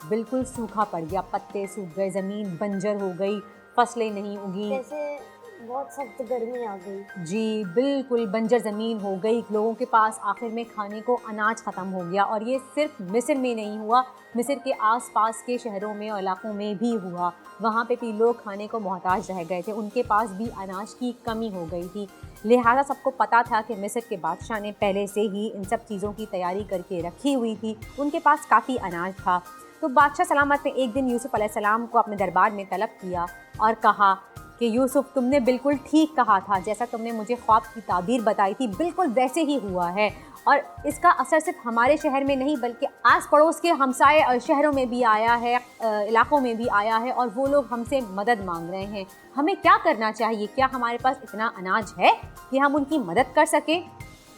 बिल्कुल सूखा पड़ गया, पत्ते सूख गए, ज़मीन बंजर हो गई, फसलें नहीं उगी, जैसे बहुत सख्त गर्मी आ गई। जी बिल्कुल बंजर ज़मीन हो गई। लोगों के पास आखिर में खाने को अनाज ख़त्म हो गया। और ये सिर्फ मिस्र में नहीं हुआ, मिस्र के आसपास के शहरों में और इलाकों में भी हुआ। वहाँ पे भी लोग खाने को मोहताज रह गए थे, उनके पास भी अनाज की कमी हो गई थी। लिहाजा सबको पता था कि मिस्र के बादशाह ने पहले से ही इन सब चीज़ों की तैयारी करके रखी हुई थी, उनके पास काफ़ी अनाज था। तो बादशाह सलामत ने एक दिन यूसुफ़ अलैहिस्सलाम को अपने दरबार में तलब किया और कहा कि यूसुफ़, तुमने बिल्कुल ठीक कहा था, जैसा तुमने मुझे ख्वाब की ताबीर बताई थी बिल्कुल वैसे ही हुआ है। और इसका असर सिर्फ हमारे शहर में नहीं बल्कि आस पड़ोस के हमसाए शहरों में भी आया है, इलाकों में भी आया है, और वो लोग हमसे मदद मांग रहे हैं। हमें क्या करना चाहिए? क्या हमारे पास इतना अनाज है कि हम उनकी मदद कर सकें?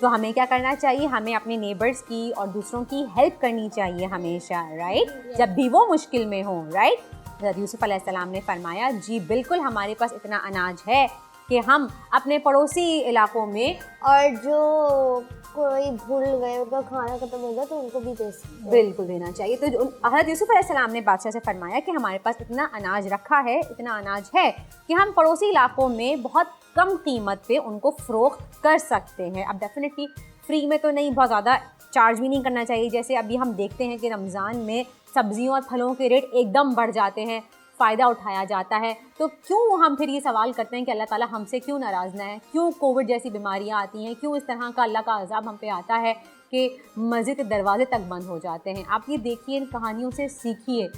तो हमें क्या करना चाहिए? हमें अपने नेबर्स की और दूसरों की हेल्प करनी चाहिए हमेशा, राइट, जब भी वो मुश्किल में हो, राइट। हज़रत यूसुफ़ अलैहिस्सलाम ने फरमाया, जी बिल्कुल हमारे पास इतना अनाज है कि हम अपने पड़ोसी इलाकों में, और जो कोई भूल गए, उनका खाना खत्म हो गया, तो उनको भी दे सकते हैं। बिल्कुल देना चाहिए। तो हज़रत यूसुफ़ अलैहिस्सलाम ने बादशाह से फरमाया कि हमारे पास इतना अनाज रखा है, इतना अनाज है कि हम पड़ोसी इलाकों में बहुत कम कीमत पे उनको फ़रोख्त कर सकते हैं। अब डेफिनेटली फ्री में तो नहीं, बहुत ज़्यादा चार्ज भी नहीं करना चाहिए। जैसे अभी हम देखते हैं कि रमज़ान में सब्जियों और फलों के रेट एकदम बढ़ जाते हैं, फ़ायदा उठाया जाता है। तो क्यों हम फिर ये सवाल करते हैं कि अल्लाह ताला हमसे क्यों नाराज़ ना है? क्यों कोविड जैसी बीमारियां आती हैं? क्यों इस तरह का अल्लाह का अज़ाब हम पे आता है कि मस्जिद के दरवाजे तक बंद हो जाते हैं? आप ये देखिए, इन कहानियों से सीखिए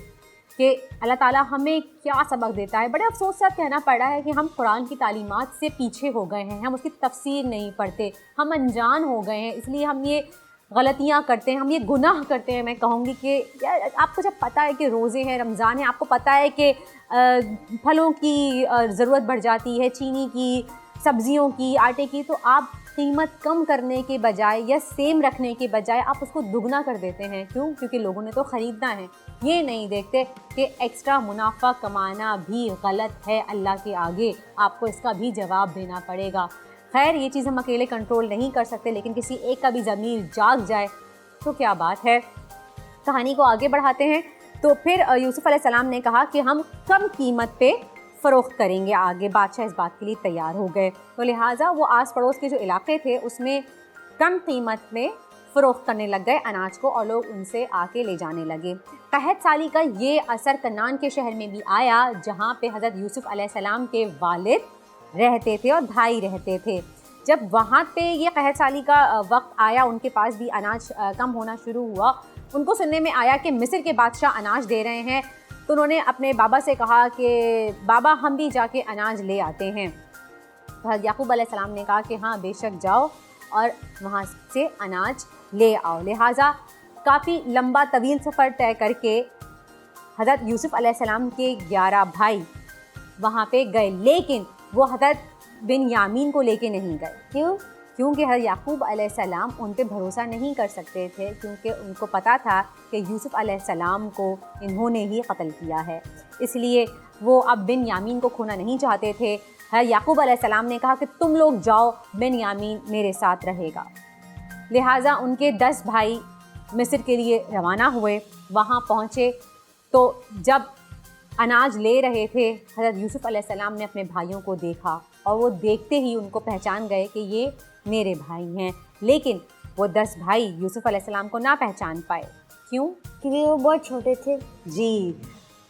कि अल्लाह ताला हमें क्या सबक देता है। बड़े अफसोस से कहना पड़ रहा है कि हम कुरान की तालीमात से पीछे हो गए हैं, हम उसकी तफसीर नहीं पढ़ते, हम अनजान हो गए हैं, इसलिए हम ये गलतियाँ करते हैं, हम ये गुनाह करते हैं। मैं कहूँगी कि यार, आपको जब पता है कि रोज़े हैं, रमज़ान है, आपको पता है कि फलों की ज़रूरत बढ़ जाती है, चीनी की, सब्जियों की, आटे की, तो आप कीमत कम करने के बजाय या सेम रखने के बजाय आप उसको दुगना कर देते हैं। क्यों? क्योंकि लोगों ने तो ख़रीदना है। ये नहीं देखते कि एक्स्ट्रा मुनाफा कमाना भी गलत है, अल्लाह के आगे आपको इसका भी जवाब देना पड़ेगा। खैर, ये चीज़ हम अकेले कंट्रोल नहीं कर सकते, लेकिन किसी एक का भी ज़मीर जाग जाए तो क्या बात है। कहानी को आगे बढ़ाते हैं। तो फिर यूसुफ़ अलैहिस्सलाम ने कहा कि हम कम कीमत पे फ़रोख्त करेंगे आगे। बादशाह इस बात के लिए तैयार हो गए। तो लिहाजा वो आस पड़ोस के जो इलाके थे उसमें कम कीमत में फ़रोख्त करने लग गए अनाज को और लोग उनसे आके ले जाने लगे। कहत साली का ये असर कन्नान के शहर में भी आया, जहाँ पे हज़रत यूसुफ़ अलैहिस्सलाम के वालिद रहते थे और भाई रहते थे। जब वहाँ पे ये कहत साली का वक्त आया, उनके पास भी अनाज कम होना शुरू हुआ। उनको सुनने में आया कि मिस्र के बादशाह अनाज दे रहे हैं, तो उन्होंने अपने बाबा से कहा कि बाबा हम भी जाके अनाज ले आते हैं। तो याकूब अलैहिस्सलाम ने कहा कि हाँ बेशक जाओ और वहाँ से अनाज ले आओ। लिहाजा काफ़ी लंबा तवील सफ़र तय करके हज़रत यूसुफ़ अलैहिस्सलाम के 11 भाई वहाँ पे गए, लेकिन वो हज़रत बिन्यामीन को लेके नहीं गए। क्यों? क्योंकि हज़रत याकूब अलैहिस्सलाम उन पे भरोसा नहीं कर सकते थे, क्योंकि उनको पता था कि यूसुफ़ अलैहिस्सलाम को इन्होंने ही कत्ल किया है। इसलिए वो अब बिन्यामीन को खोना नहीं चाहते थे। हज़रत याकूब अलैहिस्सलाम ने कहा कि तुम लोग जाओ, बिन्यामीन मेरे साथ रहेगा। लिहाजा उनके 10 भाई मिस्र के लिए रवाना हुए। वहाँ पहुँचे तो जब अनाज ले रहे थे, हज़रत यूसुफ़ अलैहिस्सलाम ने अपने भाइयों को देखा और वो देखते ही उनको पहचान गए कि ये मेरे भाई हैं। लेकिन वो 10 भाई यूसुफ़ अलैहिस्सलाम को ना पहचान पाए। क्यों? क्योंकि वो बहुत छोटे थे। जी,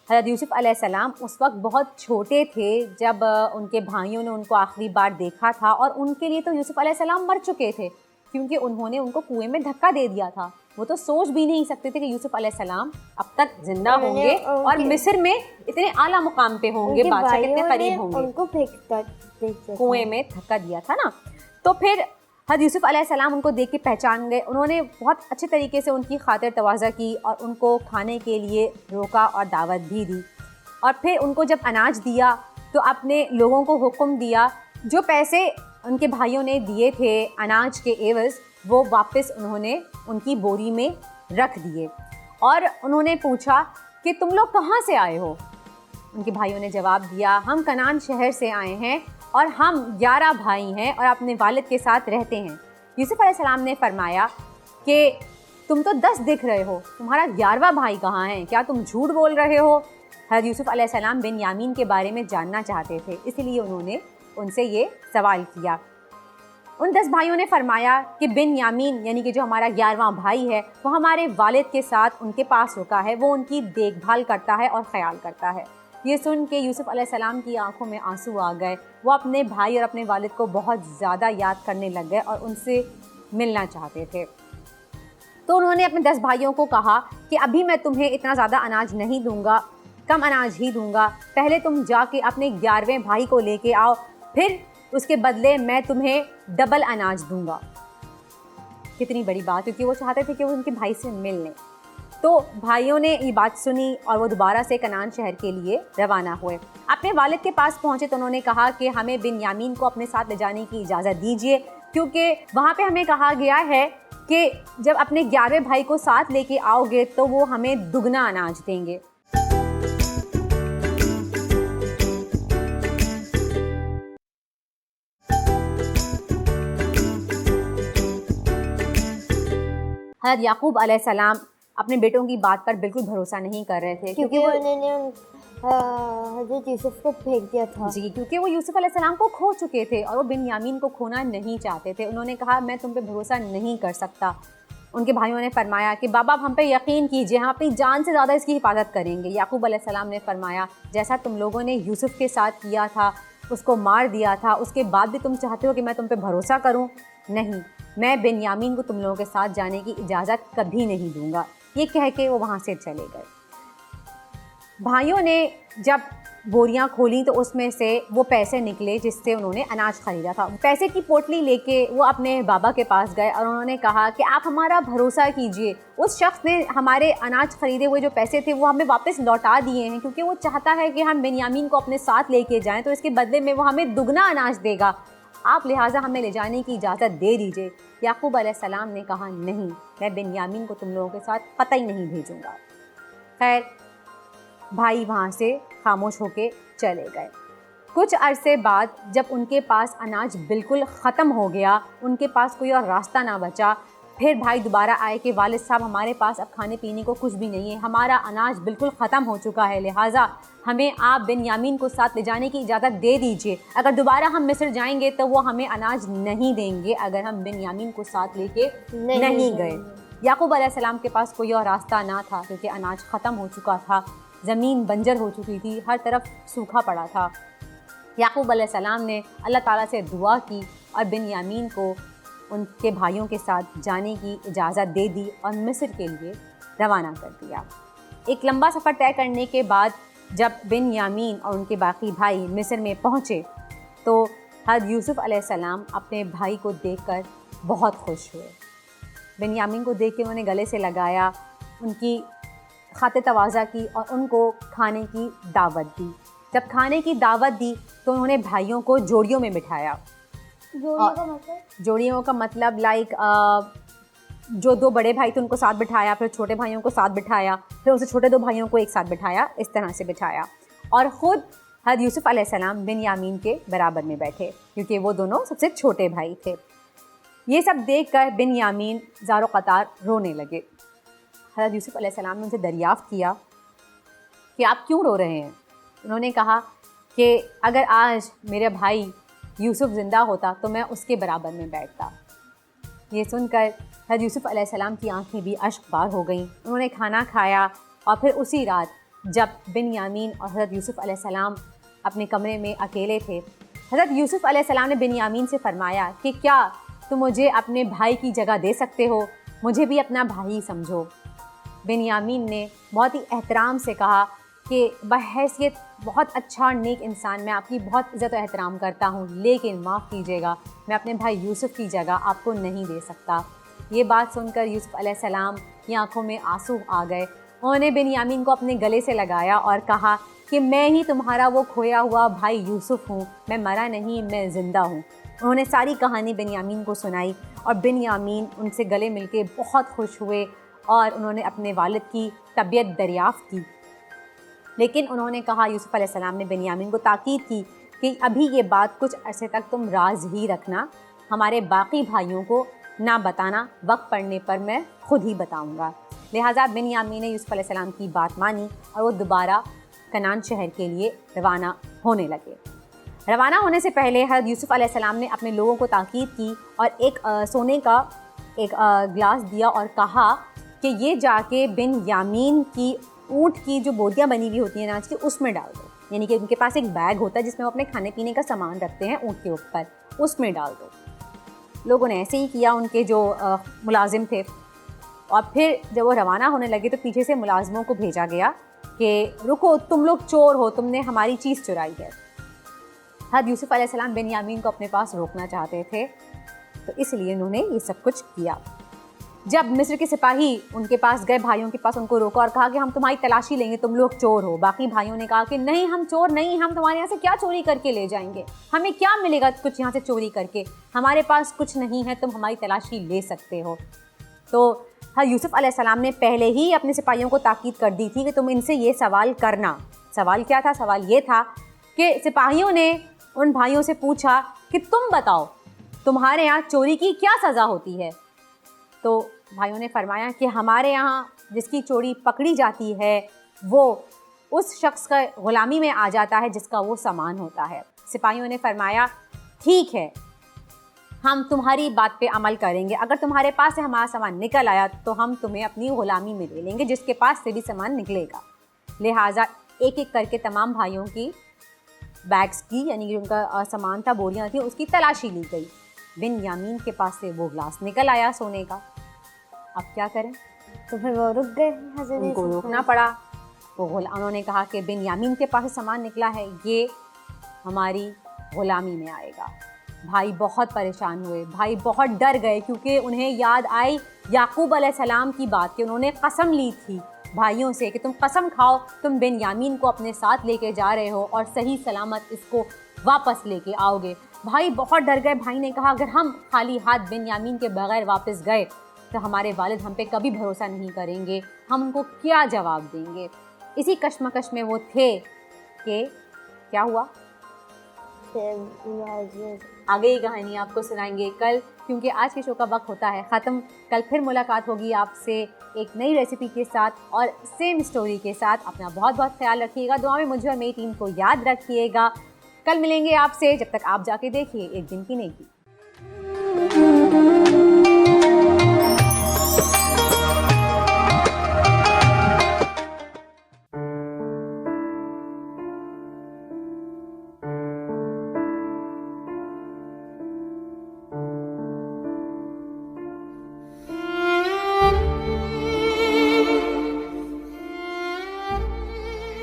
हज़रत यूसुफ़ अलैहिस्सलाम उस वक्त बहुत छोटे थे जब उनके भाइयों ने उनको आखिरी बार देखा था, और उनके लिए तो यूसुफ़ अलैहिस्सलाम मर चुके थे, क्योंकि उन्होंने उनको कुएं में धक्का दे दिया था। वो तो सोच भी नहीं सकते थे कि यूसुफ़ अलैहिस्सलाम अब तक जिंदा होंगे और मिस्र में इतने आला मुकाम पे होंगे, बादशाह के इतने करीब होंगे। उनको फेंक कुएं में धक्का दिया था ना। तो फिर हज़रत यूसुफ़ अलैहिस्सलाम उनको देख के पहचान गए। उन्होंने बहुत अच्छे तरीके से उनकी खातिर तवाज़ा की और उनको खाने के लिए रोका और दावत भी दी। और फिर उनको जब अनाज दिया तो अपने लोगों को हुक्म दिया, जो पैसे उनके भाइयों ने दिए थे अनाज के एवज़, वो वापस उन्होंने उनकी बोरी में रख दिए। और उन्होंने पूछा कि तुम लोग कहाँ से आए हो? उनके भाइयों ने जवाब दिया, हम कनान शहर से आए हैं और हम 11 भाई हैं और अपने वालिद के साथ रहते हैं। यूसुफ़ अलैहिस्सलाम ने फरमाया कि तुम तो 10 दिख रहे हो, तुम्हारा 11वां भाई कहाँ है? क्या तुम झूठ बोल रहे हो? हज़रत यूसुफ़ अलैहिस्सलाम बिन्यामीन के बारे में जानना चाहते थे, इसलिए उन्होंने उनसे ये सवाल किया। उन 10 भाइयों ने फरमाया कि बिन्यामीन यानी कि जो हमारा 11वां भाई है, वो हमारे वालिद के साथ उनके पास रुका है, वो उनकी देखभाल करता है और ख्याल करता है। ये सुन के यूसुफ़ अलैहिस्सलाम की आंखों में आंसू आ गए। वो अपने भाई और अपने वालिद को बहुत ज़्यादा याद करने लग गए और उनसे मिलना चाहते थे। तो उन्होंने अपने 10 भाइयों को कहा कि अभी मैं तुम्हें इतना ज़्यादा अनाज नहीं दूंगा, कम अनाज ही दूंगा। पहले तुम जाके अपने 11वें भाई को लेके आओ, फिर उसके बदले मैं तुम्हें डबल अनाज दूंगा। कितनी बड़ी बात, क्योंकि वो चाहते थे कि वो उनके भाई से मिल लें। तो भाइयों ने ये बात सुनी और वो दोबारा से कनान शहर के लिए रवाना हुए। अपने वालिद के पास पहुँचे तो उन्होंने कहा कि हमें बिन्यामीन को अपने साथ ले जाने की इजाज़त दीजिए, क्योंकि वहाँ पे हमें कहा गया है कि जब अपने 11वें भाई को साथ लेके आओगे तो वो हमें दुगना अनाज देंगे। हज़रत याकूब अलैहिस्सलाम अपने बेटों की बात पर बिल्कुल भरोसा नहीं कर रहे थे, क्योंकि उन्होंने हज़रत यूसुफ को फेंक दिया था। जी, क्योंकि वो यूसुफ अलैहिस्सलाम को खो चुके थे और वो बिन्यामीन को खोना नहीं चाहते थे। उन्होंने कहा मैं तुम पे भरोसा नहीं कर सकता। उनके भाइयों ने फरमाया कि बाबा आप हम पे यकीन कीजिए, हम अपनी जान से ज़्यादा इसकी हिफाजत करेंगे। याकूब अलैहिस्सलाम ने फरमाया जैसा तुम लोगों ने यूसुफ के साथ किया था, उसको मार दिया था, उसके बाद भी तुम चाहते हो कि मैं तुम पे भरोसा करूं? नहीं, मैं बिन्यामीन को तुम लोगों के साथ जाने की इजाज़त कभी नहीं दूंगा। ये कह के वो वहाँ से चले गए। भाइयों ने जब बोरियां खोली तो उसमें से वो पैसे निकले जिससे उन्होंने अनाज ख़रीदा था। पैसे की पोटली लेके वो अपने बाबा के पास गए और उन्होंने कहा कि आप हमारा भरोसा कीजिए, उस शख्स ने हमारे अनाज ख़रीदे हुए जो पैसे थे वो हमें वापस लौटा दिए हैं, क्योंकि वो चाहता है कि हम बिन्यामीन को अपने साथ लेके जाएं, तो इसके बदले में वो हमें दुगना अनाज देगा। आप लिहाजा हमें ले जाने की इजाज़त दे दीजिए। याकूब अलैहिस्सलाम ने कहा नहीं, मैं बिन्यामीन को तुम लोगों के साथ कतई नहीं भेजूँगा। खैर भाई वहाँ से खामोश होके चले गए। कुछ अरसे बाद जब उनके पास अनाज बिल्कुल ख़त्म हो गया, उनके पास कोई और रास्ता ना बचा, फिर भाई दोबारा आए कि वालिद साहब हमारे पास अब खाने पीने को कुछ भी नहीं है, हमारा अनाज बिल्कुल ख़त्म हो चुका है, लिहाजा हमें आप बिन्यामीन को साथ ले जाने की इजाज़त दे दीजिए। अगर दोबारा हम मिस्र जाएंगे तो वो हमें अनाज नहीं देंगे अगर हम बिन्यामीन को साथ लेके नहीं गए। याकूब अलैहिस्सलाम के पास कोई और रास्ता ना था क्योंकि अनाज ख़त्म हो चुका था, ज़मीन बंजर हो चुकी थी, हर तरफ सूखा पड़ा था। याकूब अलैहिस्सलाम ने अल्लाह ताला से दुआ की और बिन्यामीन को उनके भाइयों के साथ जाने की इजाज़त दे दी और मिस्र के लिए रवाना कर दिया। एक लंबा सफ़र तय करने के बाद जब बिन्यामीन और उनके बाकी भाई मिस्र में पहुँचे तो हज़रत यूसुफ़ अलैहिस्सलाम अपने भाई को देखकर बहुत खुश हुए। बिन्यामीन को देख के उन्होंने गले से लगाया, उनकी खातिर तवाज़ा की और उनको खाने की दावत दी। जब खाने की दावत दी तो उन्होंने भाइयों को जोड़ियों में बिठाया। जोड़ियों का मतलब लाइक जो दो बड़े भाई थे उनको साथ बिठाया, फिर छोटे भाइयों को साथ बिठाया, फिर उनसे छोटे दो भाइयों को एक साथ बिठाया, इस तरह से बिठाया। और ख़ुद हज़रत यूसुफ़ अलैहिस्सलाम बिन्यामीन के बराबर में बैठे क्योंकि वो दोनों सबसे छोटे भाई थे। ये सब देखकर बिन्यामीन ज़ारो क़तार रोने लगे। हज़रत यूसुफ़ अलैहिस्सलाम ने उनसे दरियाफ़्त किया कि आप क्यों रो रहे हैं। उन्होंने कहा कि अगर आज मेरे भाई यूसुफ़ ज़िंदा होता तो मैं उसके बराबर में बैठता। ये सुनकर हज़रत यूसुफ़ अलैहिस्सलाम की आंखें भी अश्कबार हो गईं। उन्होंने खाना खाया और फिर उसी रात जब बिन्यामीन और हज़रत यूसुफ़ अलैहिस्सलाम अपने कमरे में अकेले थे, हज़रत यूसुफ़ अलैहिस्सलाम ने बिन्यामीन से फ़रमाया कि क्या तुम मुझे अपने भाई की जगह दे सकते हो, मुझे भी अपना भाई समझो। बिन्यामीन ने बहुत ही एहतराम से कहा कि बहैसियत बहुत अच्छा और नेक इंसान मैं आपकी बहुत इज़्ज़त और एहतराम करता हूँ, लेकिन माफ़ कीजिएगा मैं अपने भाई यूसुफ़ की जगह आपको नहीं दे सकता। ये बात सुनकर यूसुफ़ अलैहिस्सलाम की आंखों में आंसू आ गए। उन्होंने बिन्यामीन को अपने गले से लगाया और कहा कि मैं ही तुम्हारा वो खोया हुआ भाई यूसुफ़ हूँ, मैं मरा नहीं, मैं ज़िंदा हूँ। उन्होंने सारी कहानी बिन्यामीन को सुनाई और बिन्यामीन उनसे गले मिलके बहुत खुश हुए और उन्होंने अपने वालिद की तबीयत दरियाफ़्त की। लेकिन उन्होंने कहा, यूसुफ़ अलैहिस्सलाम ने बिन्यामीन को ताकीद की कि अभी ये बात कुछ अरसे तक तुम राज ही रखना, हमारे बाकी भाइयों को ना बताना, वक्त पड़ने पर मैं खुद ही बताऊंगा। लिहाजा बिन्यामीन ने यूसुफ़ अलैहिस्सलाम की बात मानी और वो दोबारा कनान शहर के लिए रवाना होने लगे। रवाना होने से पहले हज़रत यूसुफ़ अलैहिस्सलाम ने अपने लोगों को ताकीद की और एक सोने का एक गिलास दिया और कहा कि ये जाके बिन्यामीन की ऊँट की जो बोरियां बनी हुई होती हैं अनाज की, उसमें डाल दो। यानी कि उनके पास एक बैग होता है जिसमें वो अपने खाने पीने का सामान रखते हैं ऊँट के ऊपर, उसमें डाल दो। लोगों ने ऐसे ही किया, उनके जो मुलाजिम थे। और फिर जब वो रवाना होने लगे तो पीछे से मुलाजिमों को भेजा गया कि रुको, तुम लोग चोर हो, तुमने हमारी चीज़ चुराई है। हज़रत यूसुफ़ अलैहिस्सलाम बिन्यामीन को अपने पास रोकना चाहते थे, तो इसलिए उन्होंने ये सब कुछ किया। जब मिस्र के सिपाही उनके पास गए, भाइयों के पास, उनको रोका और कहा कि हम तुम्हारी तलाशी लेंगे, तुम लोग चोर हो। बाकी भाइयों ने कहा कि नहीं, हम चोर नहीं, हम तुम्हारे यहाँ से क्या चोरी करके ले जाएंगे, हमें क्या मिलेगा कुछ यहाँ से चोरी करके, हमारे पास कुछ नहीं है, तुम हमारी तलाशी ले सकते हो। तो हज़रत यूसुफ़ अलैहिस्सलाम ने पहले ही अपने सिपाहियों को ताकीद कर दी थी कि तुम इनसे ये सवाल करना। सवाल क्या था? सवाल ये था कि सिपाहियों ने उन भाइयों से पूछा कि तुम बताओ, तुम्हारे यहाँ चोरी की क्या सज़ा होती है? तो भाइयों ने फरमाया कि हमारे यहाँ जिसकी चोरी पकड़ी जाती है वो उस शख्स का ग़ुलामी में आ जाता है जिसका वो सामान होता है। सिपाहियों ने फरमाया ठीक है, हम तुम्हारी बात पे अमल करेंगे, अगर तुम्हारे पास से हमारा सामान निकल आया तो हम तुम्हें अपनी ग़ुलामी में ले लेंगे, जिसके पास से भी सामान निकलेगा। लिहाजा एक एक करके तमाम भाइयों की बैग्स की, यानी कि उनका सामान था, बोरियां थी, उसकी तलाशी ली गई। बिन्यामीन के पास से वो गिलास निकल आया सोने का। अब क्या करें? तो फिर वो रुक गए, उनको रोकना पड़ा। वो उन्होंने कहा कि बिन्यामीन के पास से सामान निकला है, ये हमारी ग़ुलामी में आएगा। भाई बहुत परेशान हुए, भाई बहुत डर गए, क्योंकि उन्हें याद आई याकूब अलैहिस्सलाम की बात कि उन्होंने कसम ली थी भाइयों से कि तुम कसम खाओ, तुम बिन्यामीन को अपने साथ लेके जा रहे हो और सही सलामत इसको वापस लेके आओगे। भाई बहुत डर गए। भाई ने कहा अगर हम खाली हाथ बिन्यामीन के बगैर वापस गए तो हमारे वालिद हम पे कभी भरोसा नहीं करेंगे, हम उनको क्या जवाब देंगे। इसी कश्मकश में वो थे कि क्या हुआ, आगे की कहानी आपको सुनाएंगे कल, क्योंकि आज के शो का वक्त होता है ख़त्म। कल फिर मुलाकात होगी आपसे एक नई रेसिपी के साथ और सेम स्टोरी के साथ। अपना बहुत बहुत ख्याल रखिएगा, दुआ में मुझे और मेरी टीम को याद रखिएगा। कल मिलेंगे आपसे, जब तक आप जाके देखिए एक दिन की नेकी।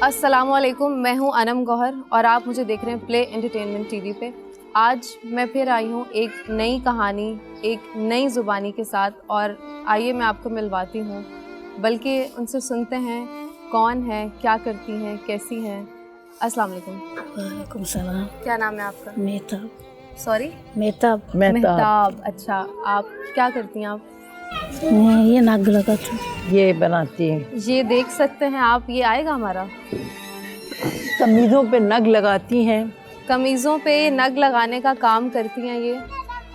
अस्सलामुअलैकुम, मैं हूं अनम गौहर और आप मुझे देख रहे हैं प्ले एंटरटेनमेंट टीवी पे। आज मैं फिर आई हूं एक नई कहानी, एक नई ज़ुबानी के साथ, और आइए मैं आपको मिलवाती हूं, बल्कि उनसे सुनते हैं कौन है, क्या करती हैं, कैसी हैं। अस्सलाम वालेकुम। वालेकुम सलाम। क्या नाम है आपका? मेहताब। सॉरी, मेहताब। मेहताब। अच्छा, आप क्या करती हैं? आप ये नाग लगाती, ये बनाती हैं। ये देख सकते हैं आप, ये आएगा हमारा। कमीज़ों पे नग लगाती हैं। कमीज़ों पे नग लगाने का काम करती हैं ये।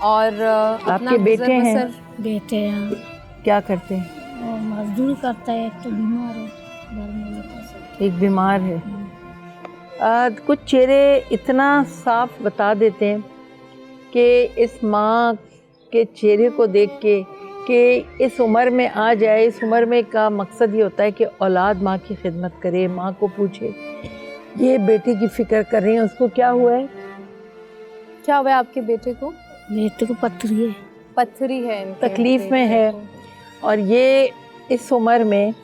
और आपके बेटे हैं? बेटे हैं। क्या करते हैं? और मजदूरी करता है। एक तो बीमार है, घर में लेकर। एक बीमार है। कुछ चेहरे इतना साफ बता देते हैं कि इस माँ के चेहरे को देख के कि इस उम्र में आ जाए। इस उम्र में का मकसद ये होता है कि औलाद माँ की खिदमत करे, माँ को पूछे। ये बेटे की फ़िक्र कर रही हैं। उसको क्या हुआ है? क्या हुआ है आपके बेटे को? बेटे को पथरी है। पथरी है, तकलीफ़ में है, और ये इस उम्र में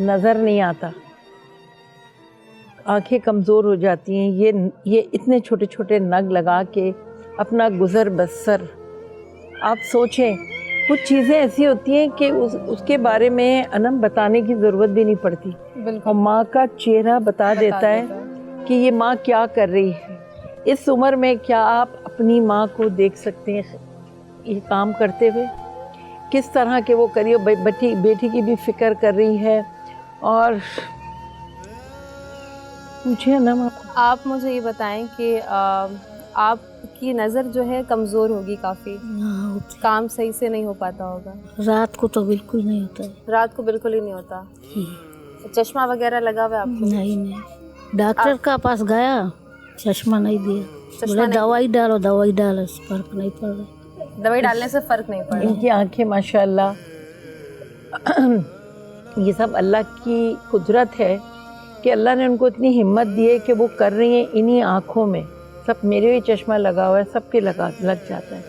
नज़र नहीं आता, आंखें कमज़ोर हो जाती हैं। ये इतने छोटे छोटे नग लगा के अपना गुज़र बसर, आप सोचें, कुछ चीज़ें ऐसी होती हैं कि उसके बारे में अनम बताने की ज़रूरत भी नहीं पड़ती, और माँ का चेहरा बता देता है कि ये माँ क्या कर रही है। इस उम्र में क्या आप अपनी माँ को देख सकते हैं ये काम करते हुए? किस तरह के वो करिए, बेटी की भी फ़िक्र कर रही है। और पूछिए अनम, आप मुझे ये बताएं कि आपकी नज़र जो है कमज़ोर होगी काफ़ी, काम सही से नहीं हो पाता होगा। रात को तो बिल्कुल नहीं होता है। रात को बिल्कुल ही नहीं होता। चश्मा वगैरह लगा हुआ है आपको? नहीं, डॉक्टर का पास गया, चश्मा नहीं दिया। बोला दवाई डालो, दवाई डालो, फर्क नहीं पड़ रहा। दवाई डालने से फ़र्क नहीं पड़ रहा। इनकी आंखें माशाल्लाह, ये सब अल्लाह की कुदरत है कि अल्लाह ने उनको इतनी हिम्मत दी है कि वो कर रही हैं इन्हीं आँखों में। सब मेरे भी चश्मा लगा हुआ है, सबके लग जाता है।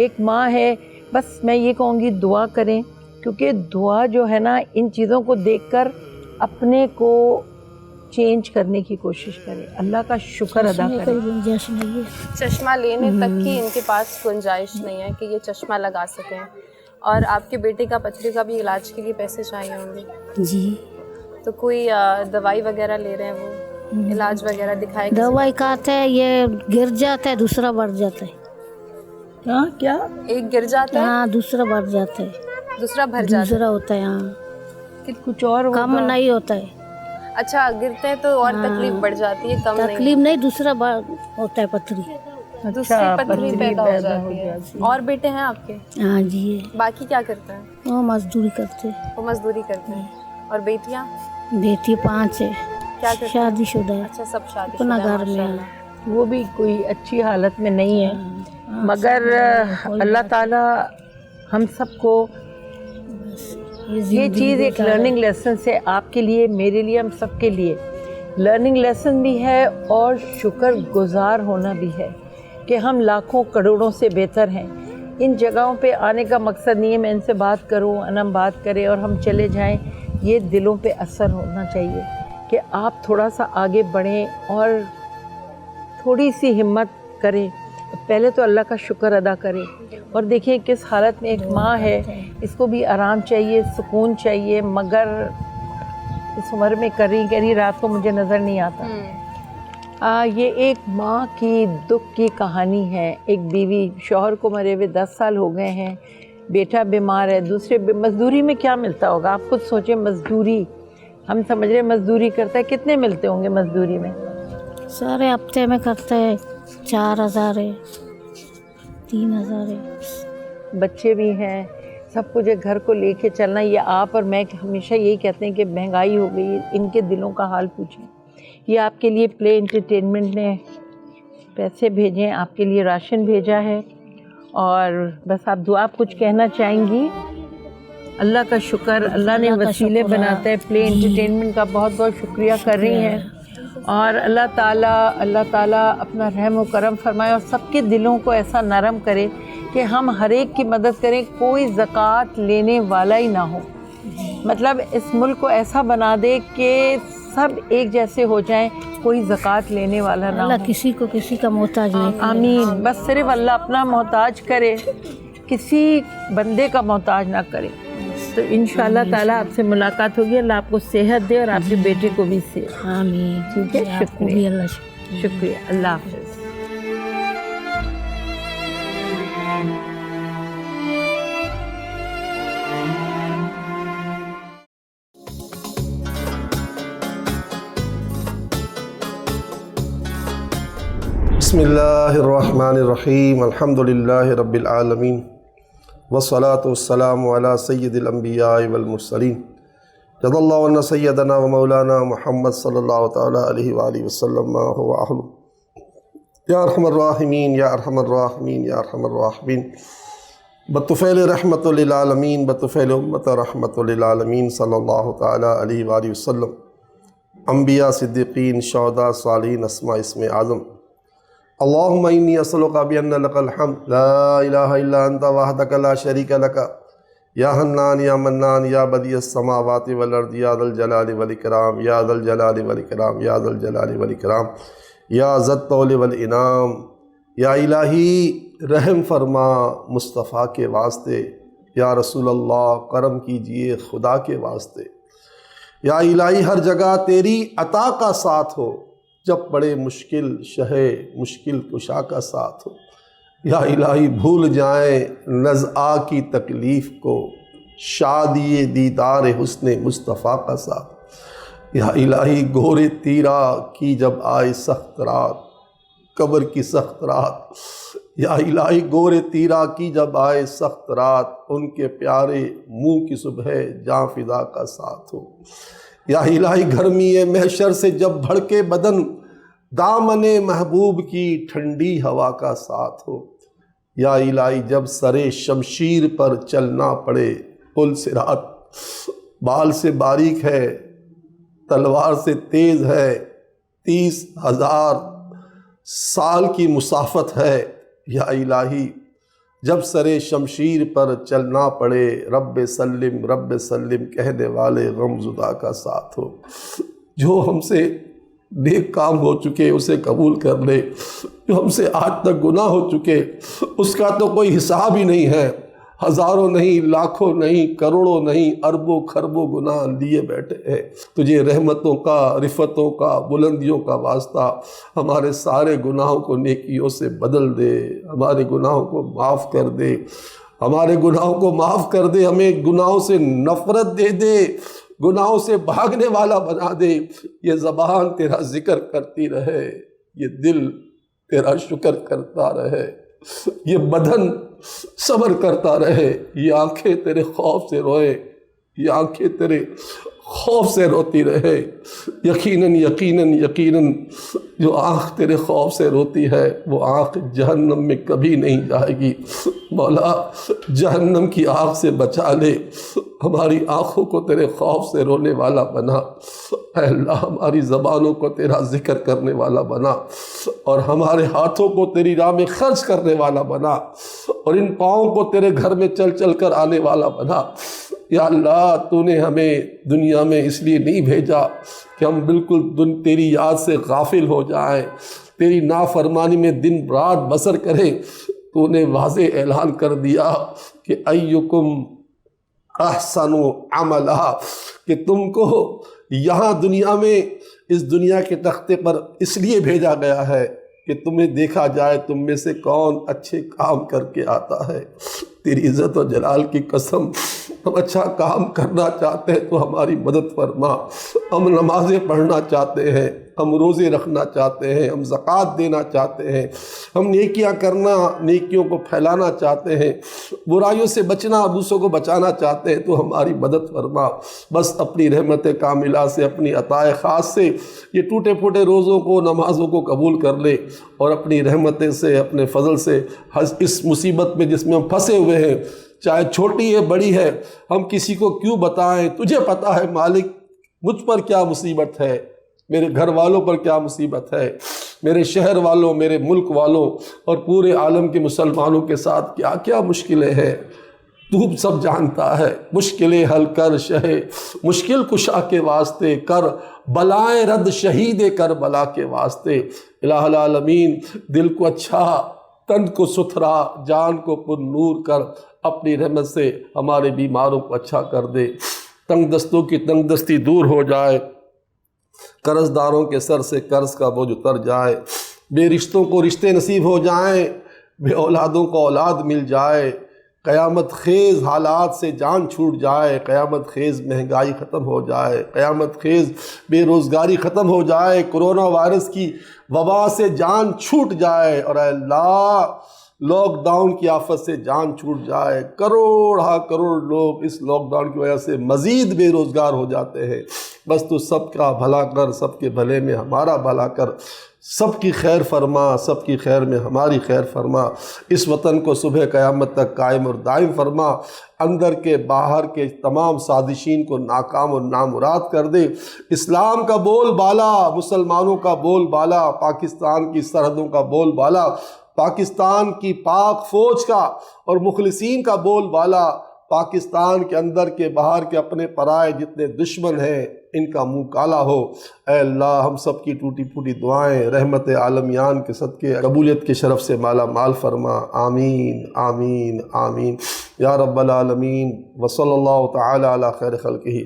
एक माँ है, बस मैं ये कहूँगी दुआ करें, क्योंकि दुआ जो है ना, इन चीज़ों को देखकर अपने को चेंज करने की कोशिश करें, अल्लाह का शुक्र अदा करें। गुंजाइश नहीं है। चश्मा लेने तक की इनके पास गुंजाइश नहीं है कि ये चश्मा लगा सकें। और आपके बेटे का पथरी का भी इलाज के लिए पैसे चाहिए होंगे जी। तो कोई दवाई वगैरह ले रहे हैं वो? इलाज वगैरह दिखाए? दवाई खाते हैं, ये गिर जाता है, दूसरा बढ़ जाता है। हाँ, क्या? एक गिर जाता है, हाँ, दूसरा बढ़ जाता है, दूसरा भर जाता दूसरा होता है। हाँ, कि कुछ और कम नहीं होता है। है। अच्छा, गिरते हैं तो और तकलीफ बढ़ जाती है, कम तकलीफ नहीं, दूसरा होता है पथरी। दूसरी पथरी पैदा हो जाती है। और बेटे हैं आपके? हाँ जी। बाकी क्या करते हैं? वो मजदूरी करते हैं। वो मजदूरी करते हैं। और बेटियां? बेटी 5 है। क्या करती हैं? शादीशुदा है। अच्छा, सब शादी अपना घर में है। वो भी कोई अच्छी हालत में नहीं है, मगर अल्लाह ताला हम सबको ये चीज़ एक लर्निंग लेसन से, आपके लिए, मेरे लिए, हम सब के लिए लर्निंग लेसन भी है और शुक्रगुजार होना भी है कि हम लाखों करोड़ों से बेहतर हैं। इन जगहों पे आने का मकसद नहीं है मैं इनसे बात करूं, अनम बात करे और हम चले जाएं। ये दिलों पे असर होना चाहिए कि आप थोड़ा सा आगे बढ़ें और थोड़ी सी हिम्मत करें। पहले तो अल्लाह का शुक्र अदा करें और देखें किस हालत में एक माँ है, इसको भी आराम चाहिए, सुकून चाहिए, मगर इस उम्र में कह रही रात को मुझे नज़र नहीं आता। ये एक माँ की दुख की कहानी है। एक बीवी, शौहर को मरे हुए 10 साल हो गए हैं, बेटा बीमार है, दूसरे मजदूरी में क्या मिलता होगा आप खुद सोचें। मजदूरी हम समझ रहे मजदूरी करता है, कितने मिलते होंगे मजदूरी में? सारे हफ्ते में करते हैं, 4,000 है, 3,000 है। बच्चे भी हैं, सब कुछ है, घर को लेके चलना। ये आप और मैं हमेशा यही कहते हैं कि महंगाई हो गई, इनके दिलों का हाल पूछें। ये आपके लिए प्ले एंटरटेनमेंट ने पैसे भेजे हैं, आपके लिए राशन भेजा है, और बस आप दुआ कुछ कहना चाहेंगी? अल्लाह का शुक्र, अल्लाह ने वसीले बनाते हैं। प्ले एंटरटेनमेंट का बहुत बहुत शुक्रिया कर रही हैं, और अल्लाह ताला अपना रहम व करम फरमाए और सबके दिलों को ऐसा नरम करे कि हम हर एक की मदद करें, कोई ज़कात लेने वाला ही ना हो। मतलब इस मुल्क को ऐसा बना दे कि सब एक जैसे हो जाएं, कोई ज़कात लेने वाला ना अल्लाह हो। किसी को किसी का मोहताज नहीं करे। आमीन। बस सिर्फ अल्लाह अपना मोहताज करे, किसी बंदे का मोहताज ना करे। तो इंशाअल्लाह ताला आपसे मुलाकात होगी। अल्लाह आपको सेहत दे और आपके बेटे को भी सेहत। आमीन। ठीक है, आपको भी अल्लाह शुक्रिया। अल्लाह हाफ़िज़। बिस्मिल्लाहिर्रहमानिर्रहीम, अल्हम्दुलिल्लाहि रब्बिल आलमीन, वस्सलातु वस्सलामु अला सय्यिदिल अंबिया वल मुरसलीन, जज़ल्लाहु अन्ना सय्यदना व मौलाना मुहम्मद सल्लल्लाहु तआला अलैहि व आलिहि वसल्लम मा हुवा अहलु। या अरहमर राहिमीन, या अरहमर राहिमीन, या अरहमर राहिमीन, बतुफ़ैल रहमतुल लिल आलमीन, बतुफ़ैल उम्मत रहमतुल लिल आलमीन सल्लल्लाहु तआला अलैहि व आलिहि वसल्लम। अंबिया, सिद्दीक़ीन, शुहदा, सालिहीन, अस्मा इस्म आज़म। अल्लाहुम्मा इन्नी असअलुका बिअन्ना लकल हम्द, ला इलाहा इल्ला अंता वहदका ला शरीका लका, या हन्नान या मन्नान या बदियस समावाति वल अर्द, या ज़ल जलाली वल इकराम, या ज़ल जलाली वल इकराम, या ज़ल जलाली वल इकराम, या ज़त तौल वल इनाम। या इलाही रहम फरमा मुस्तफ़ा के वास्ते, या रसूल अल्लाह करम कीजिए खुदा के वास्ते। या इलाही हर जगह तेरी अता का साथ हो, जब बड़े मुश्किल शहे मुश्किल कुशा का साथ हो। या इलाही भूल जाएं नज़आ की तकलीफ़ को, शादी दीदार हुस्ने मुस्तफ़ा का साथ। या इलाही गोरे तीरा की जब आए सख्त रात, कब्र की सख्त रात। या इलाही गोरे तीरा की जब आए सख्त रात, उनके प्यारे मुँह की सुबह जाँ फिदा का साथ हो। या इलाही गर्मी महशर से जब भड़के बदन, दामने महबूब की ठंडी हवा का साथ हो। या इलाही जब सरे शमशीर पर चलना पड़े, पुल सिरात बाल से बारीक है, तलवार से तेज़ है, 30,000 साल की मुसाफत है। या इलाही जब सरे शमशीर पर चलना पड़े, रब्बे सल्लिम कहने वाले गमज़ुदा का साथ हो। जो हमसे नेक काम हो चुके उसे कबूल कर ले, जो हमसे आज तक गुनाह हो चुके उसका तो कोई हिसाब ही नहीं है। हज़ारों नहीं, लाखों नहीं, करोड़ों नहीं, अरबों खरबों गुनाह लिए बैठे हैं। तुझे रहमतों का, रिफ़तों का, बुलंदियों का वास्ता, हमारे सारे गुनाहों को नेकियों से बदल दे, हमारे गुनाहों को माफ़ कर दे, हमारे गुनाहों को माफ़ कर दे, हमें गुनाहों से नफ़रत दे दे, गुनाहों से भागने वाला बना दे। ये ज़बान तेरा ज़िक्र करती रहे, ये दिल तेरा शुक्र करता रहे, ये बदन सब्र करता रहे, ये आंखें तेरे खौफ से रोए, ये आंखें तेरे खौफ से रोती रहे। यकीनन यकीनन यकीनन जो आँख तेरे खौफ से रोती है वो आँख जहन्नम में कभी नहीं जाएगी। मौला जहन्नम की आग से बचा ले, हमारी आँखों को तेरे खौफ से रोने वाला बना। ऐ अल्लाह हमारी ज़बानों को तेरा ज़िक्र करने वाला बना, और हमारे हाथों को तेरी राह में खर्च करने वाला बना, और इन पाँवों को तेरे घर में चल चल कर आने वाला बना। या अल्लाह तूने हमें दुनिया में इसलिए नहीं भेजा कि हम बिल्कुल तेरी याद से गाफिल हो जाएं, तेरी नाफरमानी में दिन रात बसर करें। तूने वाज़े ऐलान कर दिया कि अय्युकुम अहसनु अमला, कि तुमको यहाँ दुनिया में इस दुनिया के तख्ते पर इसलिए भेजा गया है कि तुम्हें देखा जाए तुम में से कौन अच्छे काम करके आता है। तेरी इज़्ज़त और जलाल की कसम, हम अच्छा काम करना चाहते हैं तो हमारी मदद फरमा। हम नमाज़ें पढ़ना चाहते हैं, हम रोज़े रखना चाहते हैं, हम ज़कात देना चाहते हैं, हम नेकियां करना, नेकियों को फैलाना चाहते हैं, बुराइयों से बचना, दूसरों को बचाना चाहते हैं, तो हमारी मदद फरमा। बस अपनी रहमत कामिला से, अपनी अताए ख़ास से ये टूटे फूटे रोज़ों को, नमाज़ों को कबूल कर ले और अपनी रहमत से, अपने फजल से इस मुसीबत में जिसमें हम फंसे हुए हैं, चाहे छोटी है बड़ी है, हम किसी को क्यों बताएं? तुझे पता है मालिक मुझ पर क्या मुसीबत है, मेरे घर वालों पर क्या मुसीबत है, मेरे शहर वालों, मेरे मुल्क वालों और पूरे आलम के मुसलमानों के साथ क्या क्या मुश्किलें हैं, तू सब जानता है। मुश्किलें हल कर शहे मुश्किल कुशा के वास्ते, कर बलाएं रद्द शहीद कर बला के वास्ते। इलाहुल आलमीन दिल को अच्छा, तन को सुथरा, जान को पुरनूर कर, अपनी रहमत से हमारे बीमारों को अच्छा कर दे। तंग दस्तों की तंग दस्ती दूर हो जाए, कर्जदारों के सर से कर्ज का बोझ उतर जाए, बेरिश्तों को रिश्ते नसीब हो जाएं, बे औलादों को औलाद मिल जाए, क़यामत ख़ेज़ हालात से जान छूट जाए, क़यामत ख़ेज़ महंगाई ख़त्म हो जाए, क़यामत ख़ेज़ बेरोज़गारी ख़त्म हो जाए, कोरोना वायरस की वबा से जान छूट जाए और अल्लाह लॉकडाउन की आफत से जान छूट जाए। करोड़ लोग इस लॉकडाउन की वजह से मज़ीद बेरोज़गार हो जाते हैं। बस तू सबका भला कर, सबके भले में हमारा भला कर, सबकी खैर फरमा, सबकी खैर में हमारी खैर फरमा। इस वतन को सुबह क़यामत तक कायम और दायम फरमा। अंदर के बाहर के तमाम साजिशीन को नाकाम और नामुराद कर दे। इस्लाम का बोल बाला, मुसलमानों का बोल बाला, पाकिस्तान की सरहदों का बोल बाला, पाकिस्तान की पाक फ़ौज का और मुखलिसीन का बोल बाला, पाकिस्तान के अंदर के बाहर के अपने पराए जितने दुश्मन हैं इनका मुंह काला हो। ऐ अल्लाह हम सब की टूटी फूटी दुआएं रहमत आलमियान के सदक़े कबूलियत के शरफ़ से माला माल फरमा। आमीन आमीन आमीन या रब्बल आलमीन। व सल्लल्लाहु तआला अला खैर खल्क़िही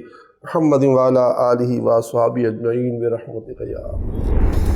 मुहम्मद व अला आलिहि व अस्हाबिही अजमईन बिरहमतिक या